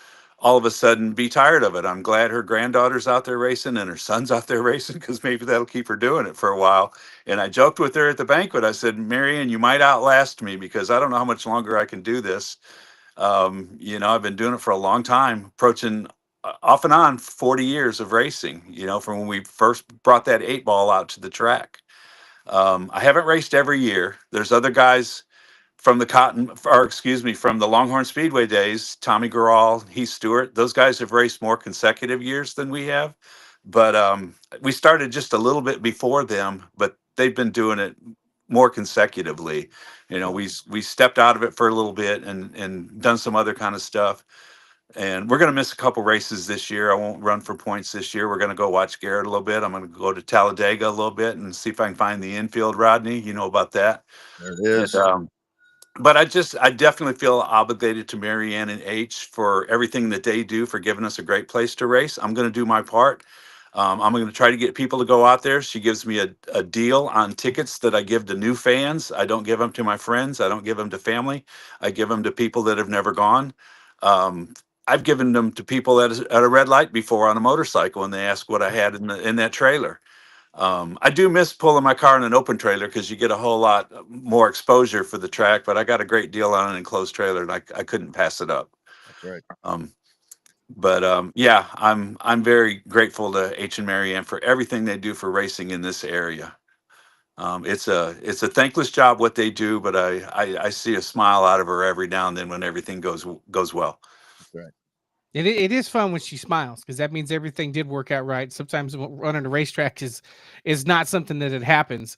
all of a sudden be tired of it. I'm glad her granddaughter's out there racing and her son's out there racing, because maybe that'll keep her doing it for a while. And I joked with her at the banquet. I said, "Marianne, you might outlast me, because I don't know how much longer I can do this. I've been doing it for a long time, approaching off and on 40 years of racing, from when we first brought that 8 ball out to the track. I haven't raced every year. There's other guys from from the Longhorn Speedway days, Tommy Garral, Heath Stewart. Those guys have raced more consecutive years than we have. But we started just a little bit before them, but they've been doing it more consecutively. We stepped out of it for a little bit and done some other kind of stuff. And we're going to miss a couple races this year. I won't run for points this year. We're going to go watch Garrett a little bit. I'm going to go to Talladega a little bit and see if I can find the infield, Rodney. You know about that. There it is. But I definitely feel obligated to Marianne and H for everything that they do for giving us a great place to race. I'm going to do my part. I'm going to try to get people to go out there. She gives me a deal on tickets that I give to new fans. I don't give them to my friends. I don't give them to family. I give them to people that have never gone. I've given them to people at a red light before on a motorcycle, and they ask what I had in that trailer. I do miss pulling my car in an open trailer, because you get a whole lot more exposure for the track, but I got a great deal on an enclosed trailer, and I couldn't pass it up. That's right. Yeah, I'm very grateful to H and Marianne for everything they do for racing in this area. It's a thankless job what they do, but I see a smile out of her every now and then when everything goes well. That's right. It is fun when she smiles, because that means everything did work out right. Sometimes running a racetrack is not something that it happens.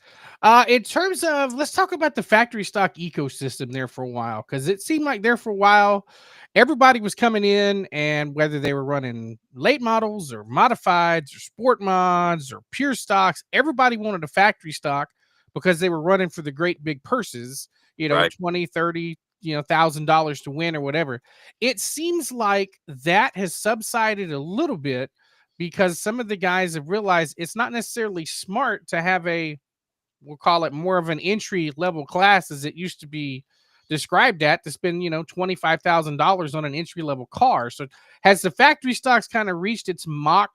In terms of, let's talk about the factory stock ecosystem there for a while, because it seemed like there for a while everybody was coming in, and whether they were running late models or modifieds or sport mods or pure stocks, everybody wanted a factory stock because they were running for the great big purses, Right. 20, 30, $1,000 to win or whatever. It seems like that has subsided a little bit, because some of the guys have realized it's not necessarily smart to have we'll call it more of an entry level class as it used to be described at to spend, $25,000 on an entry level car. So has the factory stocks kind of reached its mock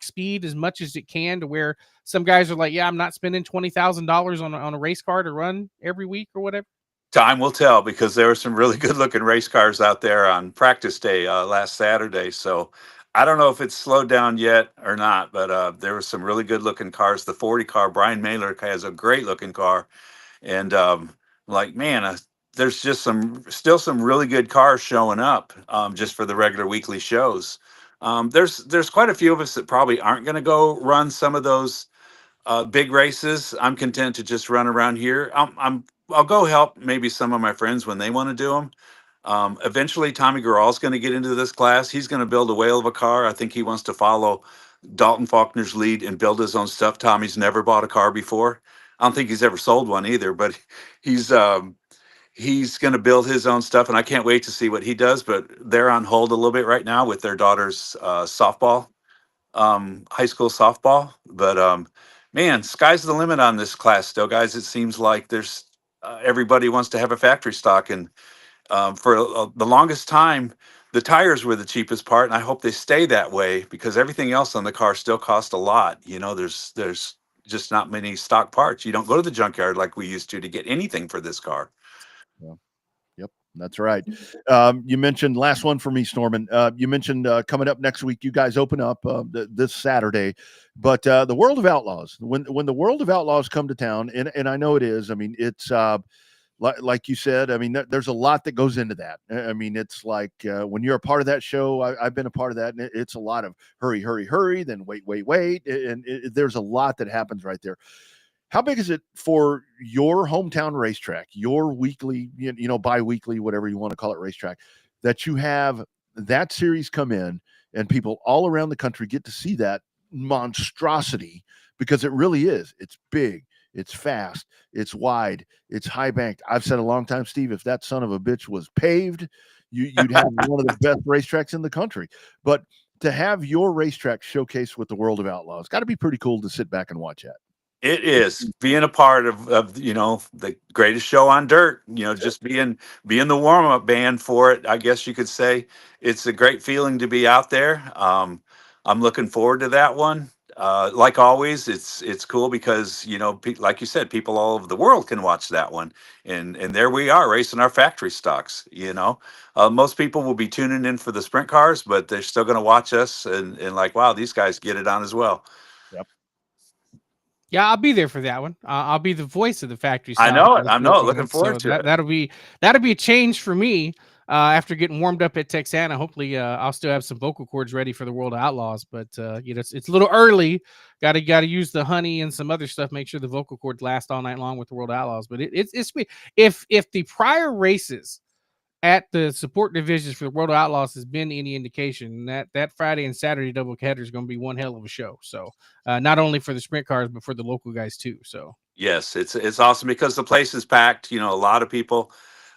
speed as much as it can, to where some guys are like, yeah, I'm not spending $20,000 on a race car to run every week or whatever? Time will tell, because there were some really good looking race cars out there on practice day last Saturday. So I don't know if it's slowed down yet or not, but there were some really good looking cars. The 40 car, Brian Mailer has a great looking car. And like, man, there's just still some really good cars showing up just for the regular weekly shows. There's quite a few of us that probably aren't going to go run some of those big races. I'm content to just run around here. I'll go help maybe some of my friends when they want to do them. Eventually, Tommy Garral's going to get into this class. He's going to build a whale of a car. I think he wants to follow Dalton Faulkner's lead and build his own stuff. Tommy's never bought a car before. I don't think he's ever sold one either, but he's going to build his own stuff, and I can't wait to see what he does. But they're on hold a little bit right now with their daughter's softball, high school softball. But man, sky's the limit on this class still, guys. It seems like there's everybody wants to have a factory stock, and for the longest time, the tires were the cheapest part, and I hope they stay that way, because everything else on the car still costs a lot. There's just not many stock parts. You don't go to the junkyard like we used to get anything for this car. Yep, that's right. You mentioned, last one for me, Stormin. You mentioned coming up next week, you guys open up this Saturday, but the World of Outlaws. When the World of Outlaws come to town, and I know it is. I mean, it's like you said. I mean, there's a lot that goes into that. I mean, it's like when you're a part of that show. I've been a part of that, and it's a lot of hurry, hurry, hurry. Then wait, and there's a lot that happens right there. How big is it for your hometown racetrack, your weekly, bi-weekly, whatever you want to call it, racetrack, that you have that series come in and people all around the country get to see that monstrosity? Because it really is. It's big, it's fast, it's wide, it's high banked. I've said a long time, Steve, if that son of a bitch was paved, you'd have one of the best racetracks in the country. But to have your racetrack showcased with the World of Outlaws, got to be pretty cool to sit back and watch that. It is, being a part of the greatest show on dirt, just being the warm-up band for it, I guess you could say. It's a great feeling to be out there. I'm looking forward to that one. Like always, it's cool because, like you said, people all over the world can watch that one. And there we are racing our factory stocks. Most people will be tuning in for the sprint cars, but they're still going to watch us and like, wow, these guys get it on as well. Yep. Yeah, I'll be there for that one. I'll be the voice of the factory. I know it. I'm looking forward to it. That'll be a change for me after getting warmed up at Texana. Hopefully, I'll still have some vocal cords ready for the World of Outlaws. But it's a little early. Got to use the honey and some other stuff. Make sure the vocal cords last all night long with the World of Outlaws. But it's sweet. If the prior races at the support divisions for the World of Outlaws has been any indication, that Friday and Saturday double header is going to be one hell of a show. So not only for the sprint cars, but for the local guys too. So yes, it's awesome because the place is packed. A lot of people,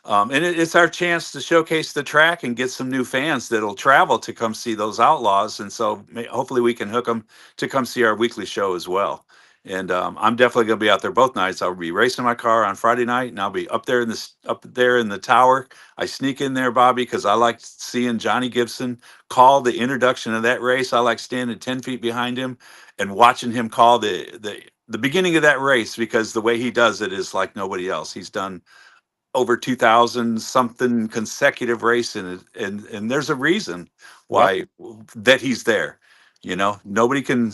and it's our chance to showcase the track and get some new fans that'll travel to come see those Outlaws. And so hopefully we can hook them to come see our weekly show as well. And I'm definitely going to be out there both nights. I'll be racing my car on Friday night, and I'll be up there in the tower. I sneak in there, Bobby, because I like seeing Johnny Gibson call the introduction of that race. I like standing 10 feet behind him and watching him call the beginning of that race, because the way he does it is like nobody else. He's done over 2,000 something consecutive races, and there's a reason why that he's there. Nobody can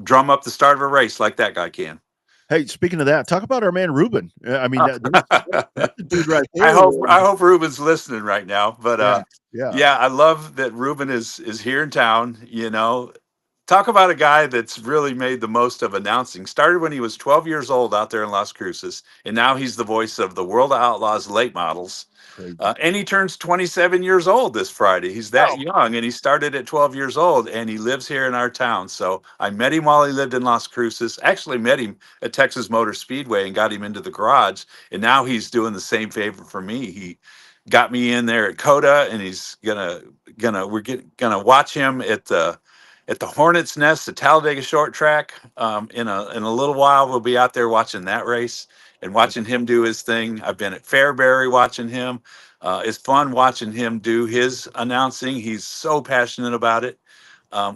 drum up the start of a race like that guy can. Hey, speaking of that, talk about our man Ruben. I mean, that's the dude right there. I hope Ruben's listening right now. But yeah, I love that Ruben is here in town. Talk about a guy that's really made the most of announcing. Started when he was 12 years old out there in Las Cruces, and now he's the voice of the World of Outlaws late models. And he turns 27 years old this Friday. He's that young, and he started at 12 years old, and he lives here in our town. So I met him while he lived in Las Cruces. Actually met him at Texas Motor Speedway and got him into the garage. And now he's doing the same favor for me. He got me in there at COTA, and he's we're gonna watch him at the Hornets Nest, the Talladega short track. In a little while, we'll be out there watching that race. and watching him do his thing. I've been at Fairbury watching him. It's fun watching him do his announcing. He's so passionate about it.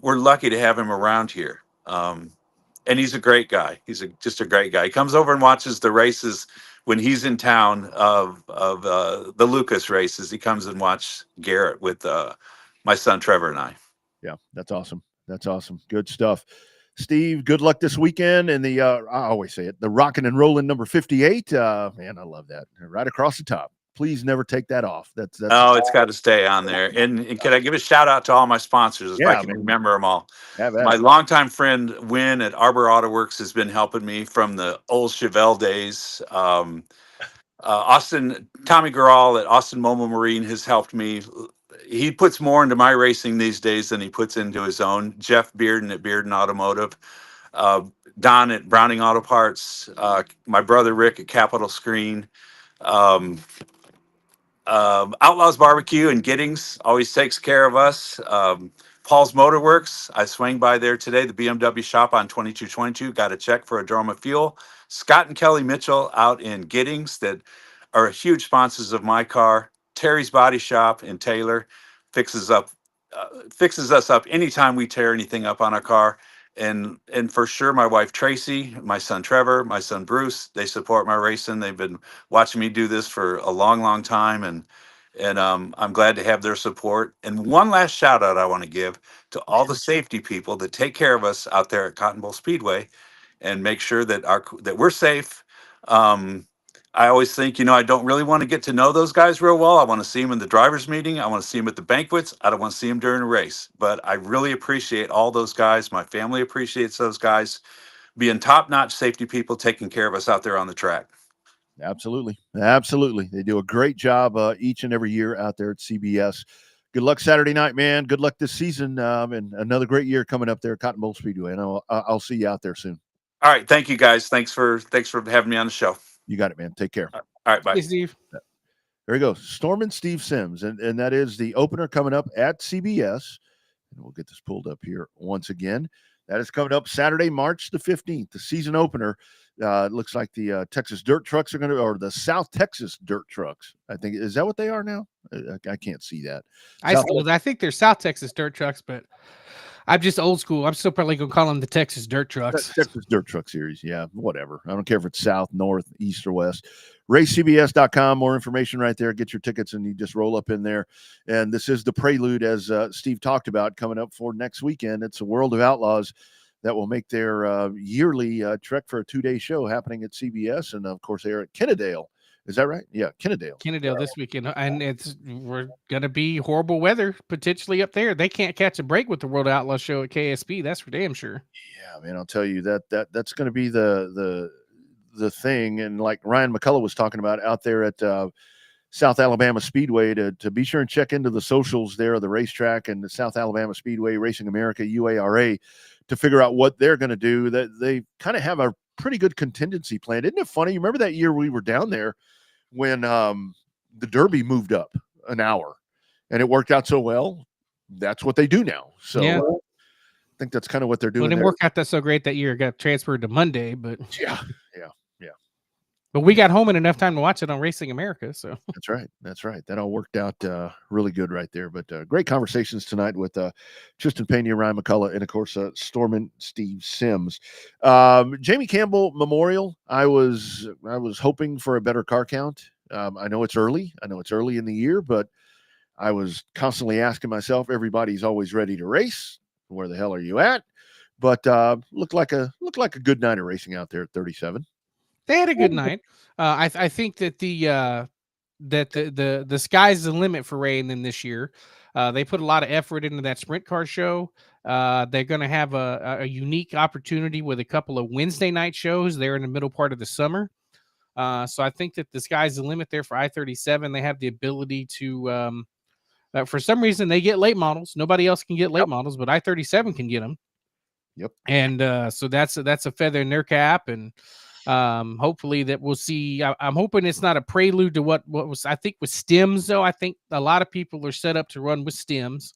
We're lucky to have him around here. And he's a great guy. Just a great guy. He comes over and watches the races when he's in town of the Lucas races. He comes and watch Garrett with my son Trevor and I. Yeah, that's awesome. That's awesome. Good stuff. Steve, good luck this weekend. And I always say it, the rockin' and rollin' number 58. Man, I love that. Right across the top. Please never take that off. That's Oh, it's got to stay on there. And can I give a shout out to all my sponsors if I can remember them all? My longtime friend Win at Arbor Auto Works has been helping me from the old Chevelle days. Austin, Tommy Garral at Austin Mobile Marine has helped me. He puts more into my racing these days than he puts into his own. Jeff Bearden at Bearden Automotive. Don at Browning Auto Parts. My brother Rick at Capital Screen. Outlaws Barbecue in Giddings always takes care of us. Paul's Motorworks, I swang by there today, the BMW shop on 2222, got a check for a drum of fuel. Scott and Kelly Mitchell out in Giddings that are huge sponsors of my car. Terry's Body Shop in Taylor fixes us up anytime we tear anything up on our car. And for sure, my wife Tracy, my son Trevor, my son Bruce, they support my racing. They've been watching me do this for a long, long time, and I'm glad to have their support. And one last shout out I want to give to all the safety people that take care of us out there at Cotton Bowl Speedway and make sure that we're safe. I always think, I don't really want to get to know those guys real well. I want to see them in the driver's meeting. I want to see them at the banquets. I don't want to see them during a race. But I really appreciate all those guys. My family appreciates those guys being top-notch safety people taking care of us out there on the track. Absolutely. Absolutely. They do a great job each and every year out there at CBS. Good luck Saturday night, man. Good luck this season, and another great year coming up there at Cotton Bowl Speedway. And I'll see you out there soon. All right. Thank you, guys. Thanks for having me on the show. You got it, man. Take care. All right. Bye. Hey, Steve. There you go. Stormin' Steve Sims. And that is the opener coming up at CBS. And we'll get this pulled up here once again. That is coming up Saturday, March the 15th, the season opener. It looks like the Texas Dirt Trucks are going to, or the South Texas Dirt Trucks. I think, is that what they are now? I can't see that. I think they're South Texas Dirt Trucks, but I'm just old school. I'm still probably going to call them the Texas Dirt Trucks. Texas Dirt Truck Series. Yeah, whatever. I don't care if it's south, north, east, or west. RaceCBS.com. More information right there. Get your tickets, and you just roll up in there. And this is the prelude, as Steve talked about, coming up for next weekend. It's a World of Outlaws that will make their yearly trek for a 2-day show happening at CBS. And, of course, they're at Kennedale. Is that right? Yeah, Kennedale this weekend. And we're going to be horrible weather potentially up there. They can't catch a break with the World Outlaw show at KSP. That's for damn sure. Yeah, man, I'll tell you that's going to be the thing. And like Ryan McCullough was talking about out there at South Alabama Speedway, to be sure and check into the socials there of the racetrack and the South Alabama Speedway, Racing America, UARA, to figure out what they're going to do. That they kind of have a pretty good contingency plan. Isn't it funny? You remember that year we were down there when the Derby moved up an hour and it worked out so well? That's what they do now. So yeah. I think that's kind of what they're doing. Well, it didn't work out that so great that year. It got transferred to Monday, but yeah. But we got home in enough time to watch it on Racing America. So that's right. That all worked out really good right there. But great conversations tonight with Tristan Pena, Ryan McCullough, and of course Stormin' Steve Sims. Jamie Campbell Memorial. I was hoping for a better car count. I know it's early in the year, but I was constantly asking myself, everybody's always ready to race. Where the hell are you at? But looked like a good night of racing out there at 37. They had a good night. I think that the sky's the limit for Ray and them this year. They put a lot of effort into that sprint car show. They're going to have a unique opportunity with a couple of Wednesday night shows there in the middle part of the summer. So I think that the sky's the limit there for I-37. They have the ability to, for some reason, they get late models. Nobody else can get late models, but I-37 can get them. Yep. And so that's a feather in their cap, and hopefully that we'll see. I'm hoping it's not a prelude to what was, I think, with stems, though. I think a lot of people are set up to run with stems.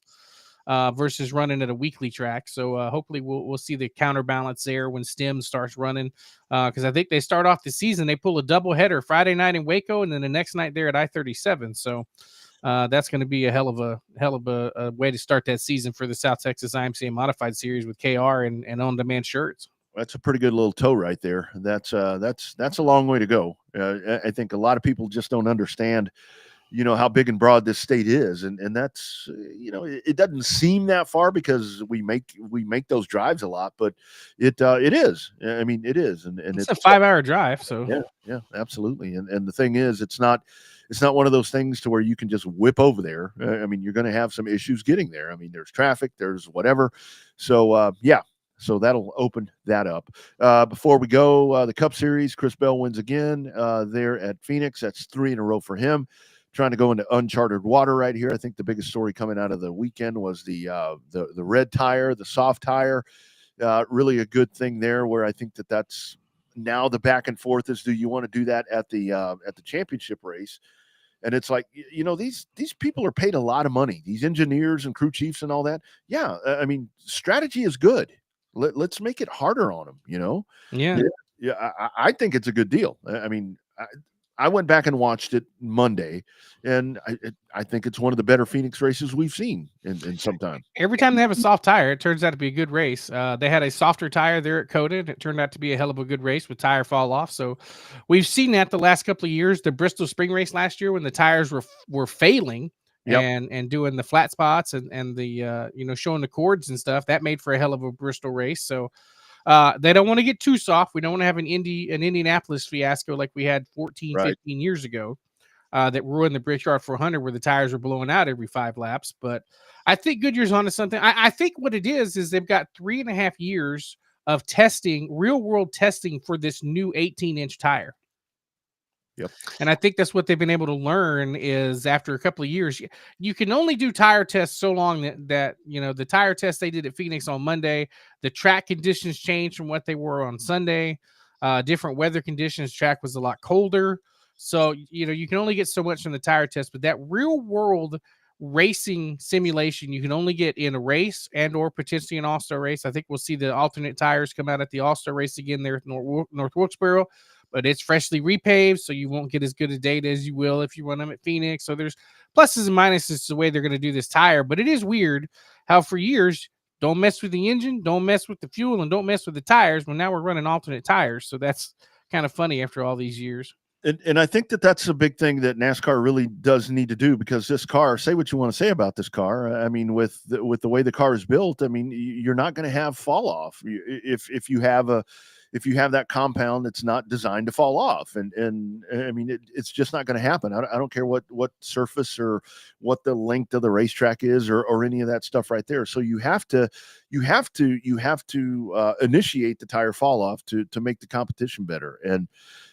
versus running at a weekly track. So hopefully we'll see the counterbalance there when STEM starts running, because I think they start off the season, they pull a double header Friday night in Waco and then the next night there at I-37. So that's going to be a hell of a way to start that season for the South Texas IMCA Modified Series with KR and on-demand shirts. That's a pretty good little toe right there. That's a long way to go. I think a lot of people just don't understand, how big and broad this state is, and that's, it doesn't seem that far because we make those drives a lot, but it is. I mean, it is, and it's a 5-hour drive. So yeah, absolutely. And the thing is, it's not one of those things to where you can just whip over there. I mean, you're going to have some issues getting there. I mean, there's traffic, there's whatever. So yeah. So that'll open that up. Before we go, the Cup Series, Chris Bell wins again there at Phoenix. That's 3 in a row for him. Trying to go into uncharted water right here. I think the biggest story coming out of the weekend was the red tire, the soft tire. Really a good thing there, where I think that's now the back and forth is, do you want to do that at the championship race? And it's like, these people are paid a lot of money, these engineers and crew chiefs and all that. Yeah, I mean, strategy is good. Let's make it harder on them, Yeah. I think it's a good deal. I mean, I went back and watched it Monday, and I think it's one of the better Phoenix races we've seen in some time. Every time they have a soft tire, it turns out to be a good race. They had a softer tire there at COTA, and it turned out to be a hell of a good race with tire fall off. So we've seen that the last couple of years. The Bristol Spring race last year, when the tires were failing, Yep. and doing the flat spots and the showing the cords and stuff, that made for a hell of a Bristol race. So they don't want to get too soft. We don't want to have an Indianapolis fiasco like we had 14, 15 years ago that ruined the Brickyard 400, where the tires were blowing out every 5 laps. But I think Goodyear's onto something. I think what it is they've got 3.5 years of testing, real world testing for this new 18-inch tire. Yep. And I think that's what they've been able to learn is after a couple of years, you can only do tire tests so long that the tire test they did at Phoenix on Monday, the track conditions changed from what they were on Sunday. Different weather conditions, track was a lot colder. So, you can only get so much from the tire test, but that real world racing simulation, you can only get in a race and or potentially an all-star race. I think we'll see the alternate tires come out at the all-star race again there at North Wilkesboro. But it's freshly repaved, so you won't get as good a data as you will if you run them at Phoenix. So there's pluses and minuses to the way they're going to do this tire. But it is weird how for years, don't mess with the engine, don't mess with the fuel, and don't mess with the tires. Well, now we're running alternate tires. So that's kind of funny after all these years. And I think that's a big thing that NASCAR really does need to do, because this car, say what you want to say about this car, I mean, with the way the car is built, I mean, you're not going to have fall off if you have that compound that's not designed to fall off. And I mean, it's just not going to happen. I don't care what surface or what the length of the racetrack is or any of that stuff right there. So you have to initiate the tire fall off to make the competition better. And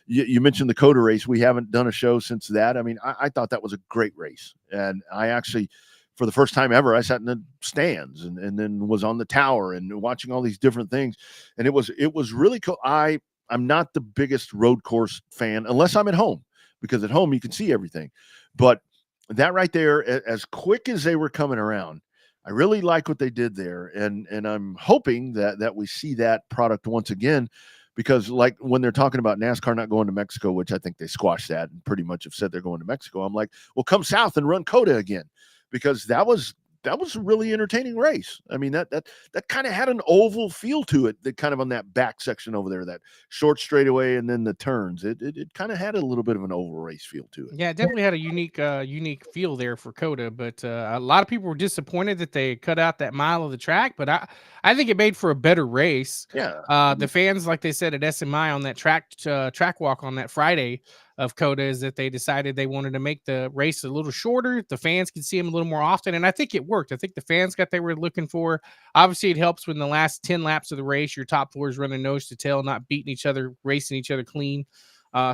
you mentioned the COTA race. We haven't done a show since that. I mean, I thought that was a great race. And I actually, for the first time ever, I sat in the stands and then was on the tower and watching all these different things. And it was really cool. I'm not the biggest road course fan unless I'm at home, because at home you can see everything. But that right there, as quick as they were coming around, I really like what they did there. And I'm hoping that we see that product once again, because like when they're talking about NASCAR not going to Mexico, which I think they squashed that and pretty much have said they're going to Mexico, I'm like, well, come south and run COTA again, because that was a really entertaining race. I mean, that kind of had an oval feel to it, that kind of on that back section over there, that short straightaway and then the turns. It kind of had a little bit of an oval race feel to it. Yeah, it definitely had a unique feel there for COTA, but a lot of people were disappointed that they cut out that mile of the track, but I think it made for a better race. Yeah. The fans, like they said at SMI on that track walk on that Friday of COTA, is that they decided they wanted to make the race a little shorter. The fans could see them a little more often, and I think it worked. I think the fans got what they were looking for. Obviously, it helps when the last 10 laps of the race, your top four is running nose to tail, not beating each other, racing each other clean.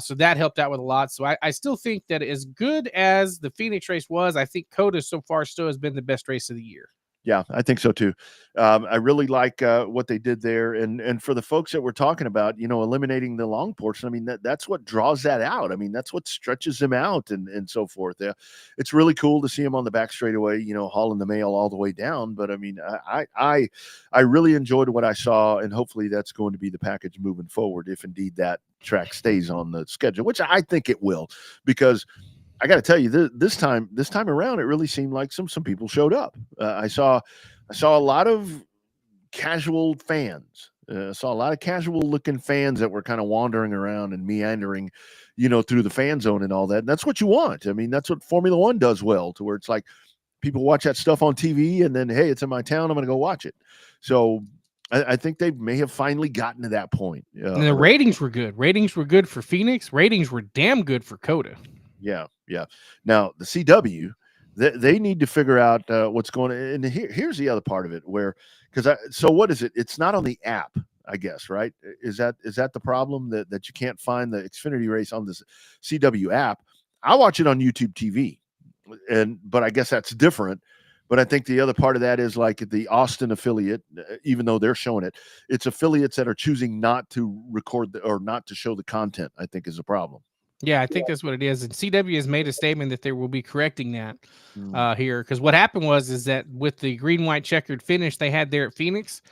So that helped out with a lot. So I still think that as good as the Phoenix race was, I think COTA so far still has been the best race of the year. Yeah, I think so too. I really like what they did there, and for the folks that we're talking about, eliminating the long portion. I mean, that's what draws that out. I mean, that's what stretches them out and so forth. Yeah, it's really cool to see him on the back straightaway, hauling the mail all the way down. But I mean, I really enjoyed what I saw, and hopefully that's going to be the package moving forward, if indeed that track stays on the schedule, which I think it will, because I got to tell you, this time around, it really seemed like some people showed up. I saw a lot of casual fans. Saw a lot of casual looking fans that were kind of wandering around and meandering, through the fan zone and all that. And that's what you want. I mean, that's what Formula One does well, to where it's like people watch that stuff on TV and then, hey, it's in my town, I'm going to go watch it. So I think they may have finally gotten to that point. And the ratings were good. Ratings were good for Phoenix. Ratings were damn good for COTA. Yeah. Now the CW, they need to figure out what's going on. And here's the other part of it, so what is it? It's not on the app, I guess, right? Is that the problem, that you can't find the Xfinity race on this CW app? I watch it on YouTube TV, but I guess that's different. But I think the other part of that is like the Austin affiliate, even though they're showing it, it's affiliates that are choosing not to record or not to show the content, I think, is a problem. Yeah, I think that's what it is. And CW has made a statement that they will be correcting that here. Because what happened is that with the green, white checkered finish they had there at Phoenix,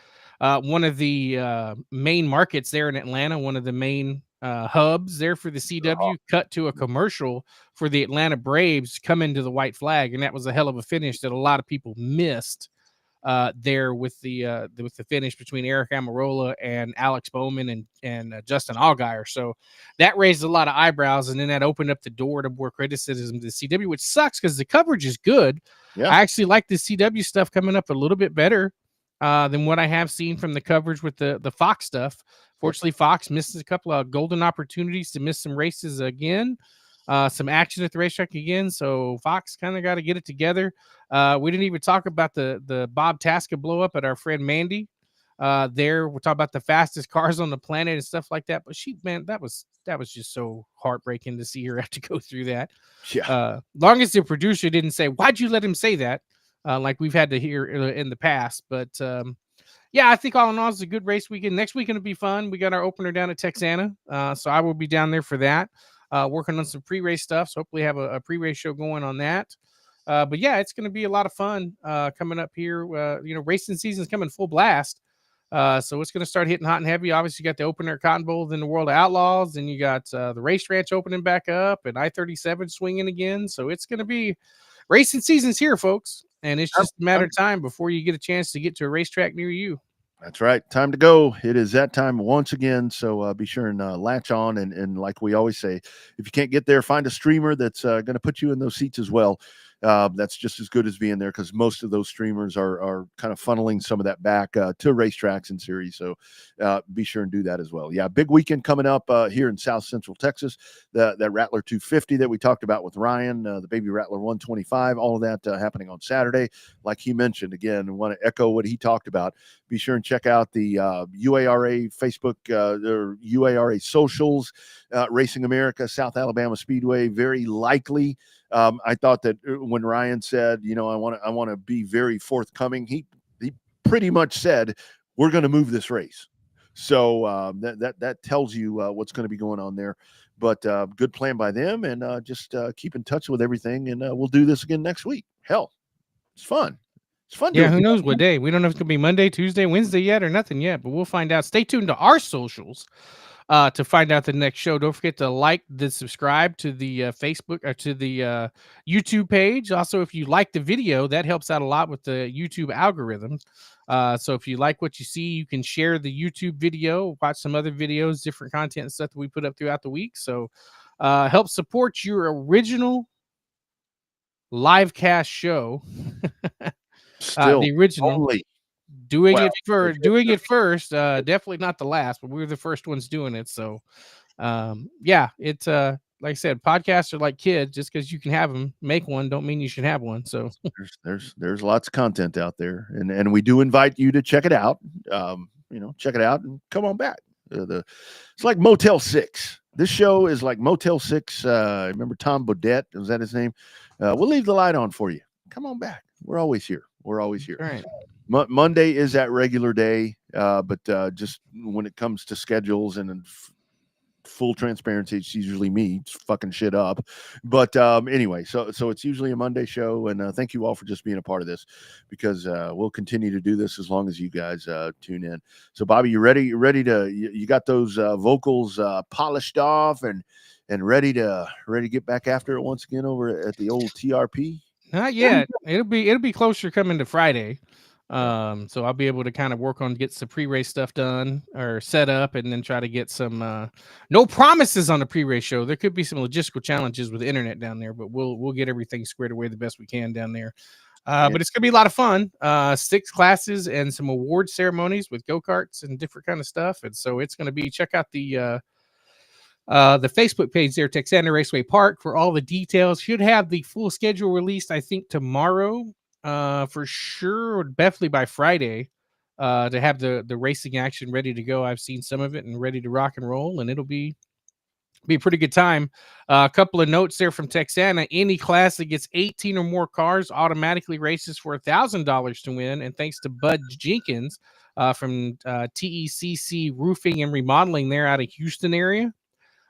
one of the main markets there in Atlanta, one of the main hubs there for the CW, cut to a commercial for the Atlanta Braves come into the white flag. And that was a hell of a finish that a lot of people missed there with the finish between Eric Amarola and Alex Bowman and Justin Allgaier. So that raised a lot of eyebrows, and then that opened up the door to more criticism to the CW, which sucks because the coverage is good. Yeah. I actually like the CW stuff coming up a little bit better than what I have seen from the coverage with the Fox stuff. Fortunately, Fox misses a couple of golden opportunities to miss some races again. Some action at the racetrack again, so Fox kind of got to get it together. We didn't even talk about the Bob Tasca blow up at our friend Mandy. There, we'll talk about the fastest cars on the planet and stuff like that. But that was just so heartbreaking to see her have to go through that. Yeah. Long as the producer didn't say, "Why'd you let him say that?" Like we've had to hear in the past. But yeah, I think all in all, it's a good race weekend. Next weekend will be fun. We got our opener down at Texana, so I will be down there for that. Working on some pre-race stuff, so hopefully have a pre-race show going on that. But yeah, it's going to be a lot of fun coming up here. Racing season's coming full blast, so it's going to start hitting hot and heavy. Obviously, you got the opener at Cotton Bowl, then the World of Outlaws, then you got the Race Ranch opening back up, and I-37 swinging again. So it's going to be racing season's here, folks, and it's just a matter of time before you get a chance to get to a racetrack near you. That's right. Time to go. It is that time once again. So be sure and latch on. And like we always say, if you can't get there, find a streamer that's going to put you in those seats as well. That's just as good as being there, because most of those streamers are kind of funneling some of that back to racetracks and series. So be sure and do that as well. Yeah, big weekend coming up here in South Central Texas. That Rattler 250 that we talked about with Ryan, the Baby Rattler 125, all of that happening on Saturday. Like he mentioned, again, I want to echo what he talked about. Be sure and check out the UARA Facebook or UARA socials, Racing America, South Alabama Speedway. Very likely. I thought that when Ryan said, I want to be very forthcoming, he pretty much said, we're going to move this race. So that tells you what's going to be going on there. But good plan by them, and just keep in touch with everything, and we'll do this again next week. Hell, it's fun. It's fun. Yeah, who knows what day? We don't know if it's going to be Monday, Tuesday, Wednesday yet, or nothing yet, but we'll find out. Stay tuned to our socials to find out the next show. Don't forget to like, subscribe to the Facebook or to the YouTube page. Also, if you like the video, that helps out a lot with the YouTube algorithm. So if you like what you see, you can share the YouTube video, watch some other videos, different content and stuff that we put up throughout the week. So help support your original livecast show. Still the original. Only. Doing it first, definitely not the last, but we were the first ones doing it. So, yeah, it's like I said, podcasts are like kids. Just because you can have them, make one, don't mean you should have one. So there's lots of content out there, and we do invite you to check it out. Check it out and come on back. It's like Motel 6. This show is like Motel 6. Remember Tom Bodette? Was that his name? We'll leave the light on for you. Come on back. We're always here. We're always here. All right. Monday is that regular day, but just when it comes to schedules and full transparency, it's usually me fucking shit up. But anyway, so it's usually a Monday show, and thank you all for just being a part of this, because we'll continue to do this as long as you guys tune in. So Bobby, you ready? You got those vocals polished off and ready to get back after it once again over at the old TRP? Not yet. It'll be closer coming to Friday. So I'll be able to kind of work on get some pre-race stuff done or set up, and then try to get some no promises on the pre-race show. There could be some logistical challenges with the internet down there, but we'll get everything squared away the best we can down there. But it's gonna be a lot of fun. 6 classes and some award ceremonies with go-karts and different kind of stuff. And so it's gonna be, check out the Facebook page there, Texana Raceway Park, for all the details. Should have the full schedule released, I think, tomorrow, for sure, or definitely by Friday, to have the racing action ready to go. I've seen some of it and ready to rock and roll, and it'll be a pretty good time. A couple of notes there from Texana: any class that gets 18 or more cars automatically races for $1,000 to win. And thanks to Bud Jenkins from TECC Roofing and Remodeling there out of Houston area.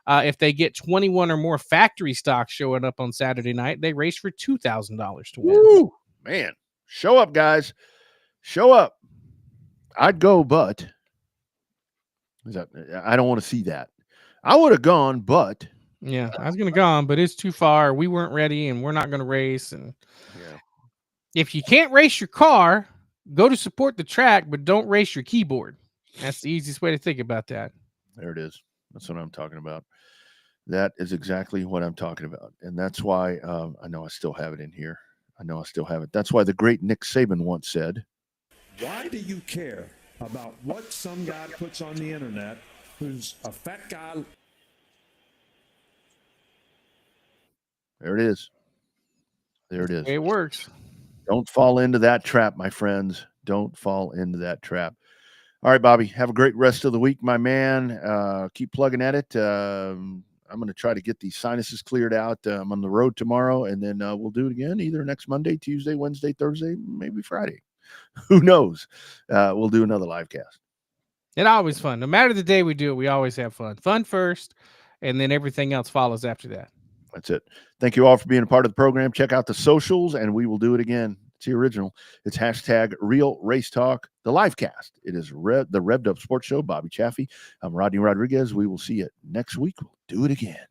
If they get 21 or more factory stocks showing up on Saturday night, they race for $2,000 to win. Woo, man, show up, guys. Show up. I'd go, but I don't want to see that. I would have gone, but yeah, I was going to go, but it's too far. We weren't ready, and we're not going to race. And if you can't race your car, go to support the track, but don't race your keyboard. That's the easiest way to think about that. There it is. That's what I'm talking about. That is exactly what I'm talking about. And that's why I know I still have it in here. I know I still have it. That's why the great Nick Saban once said, "Why do you care about what some guy puts on the internet who's a fat guy?" There it is. There it is. It works. Don't fall into that trap, my friends. Don't fall into that trap. All right, Bobby, have a great rest of the week, my man. Keep plugging at it. I'm going to try to get these sinuses cleared out. I'm on the road tomorrow, and then we'll do it again either next Monday, Tuesday, Wednesday, Thursday, maybe Friday. Who knows? We'll do another live cast. It's always fun. No matter the day we do it, we always have fun. Fun first, and then everything else follows after that. That's it. Thank you all for being a part of the program. Check out the socials, and we will do it again. It's the original. It's hashtag Real Race Talk, the live cast. It is the Revved Up Sports Show. Bobby Chaffee. I'm Rodney Rodriguez. We will see you next week. We'll do it again.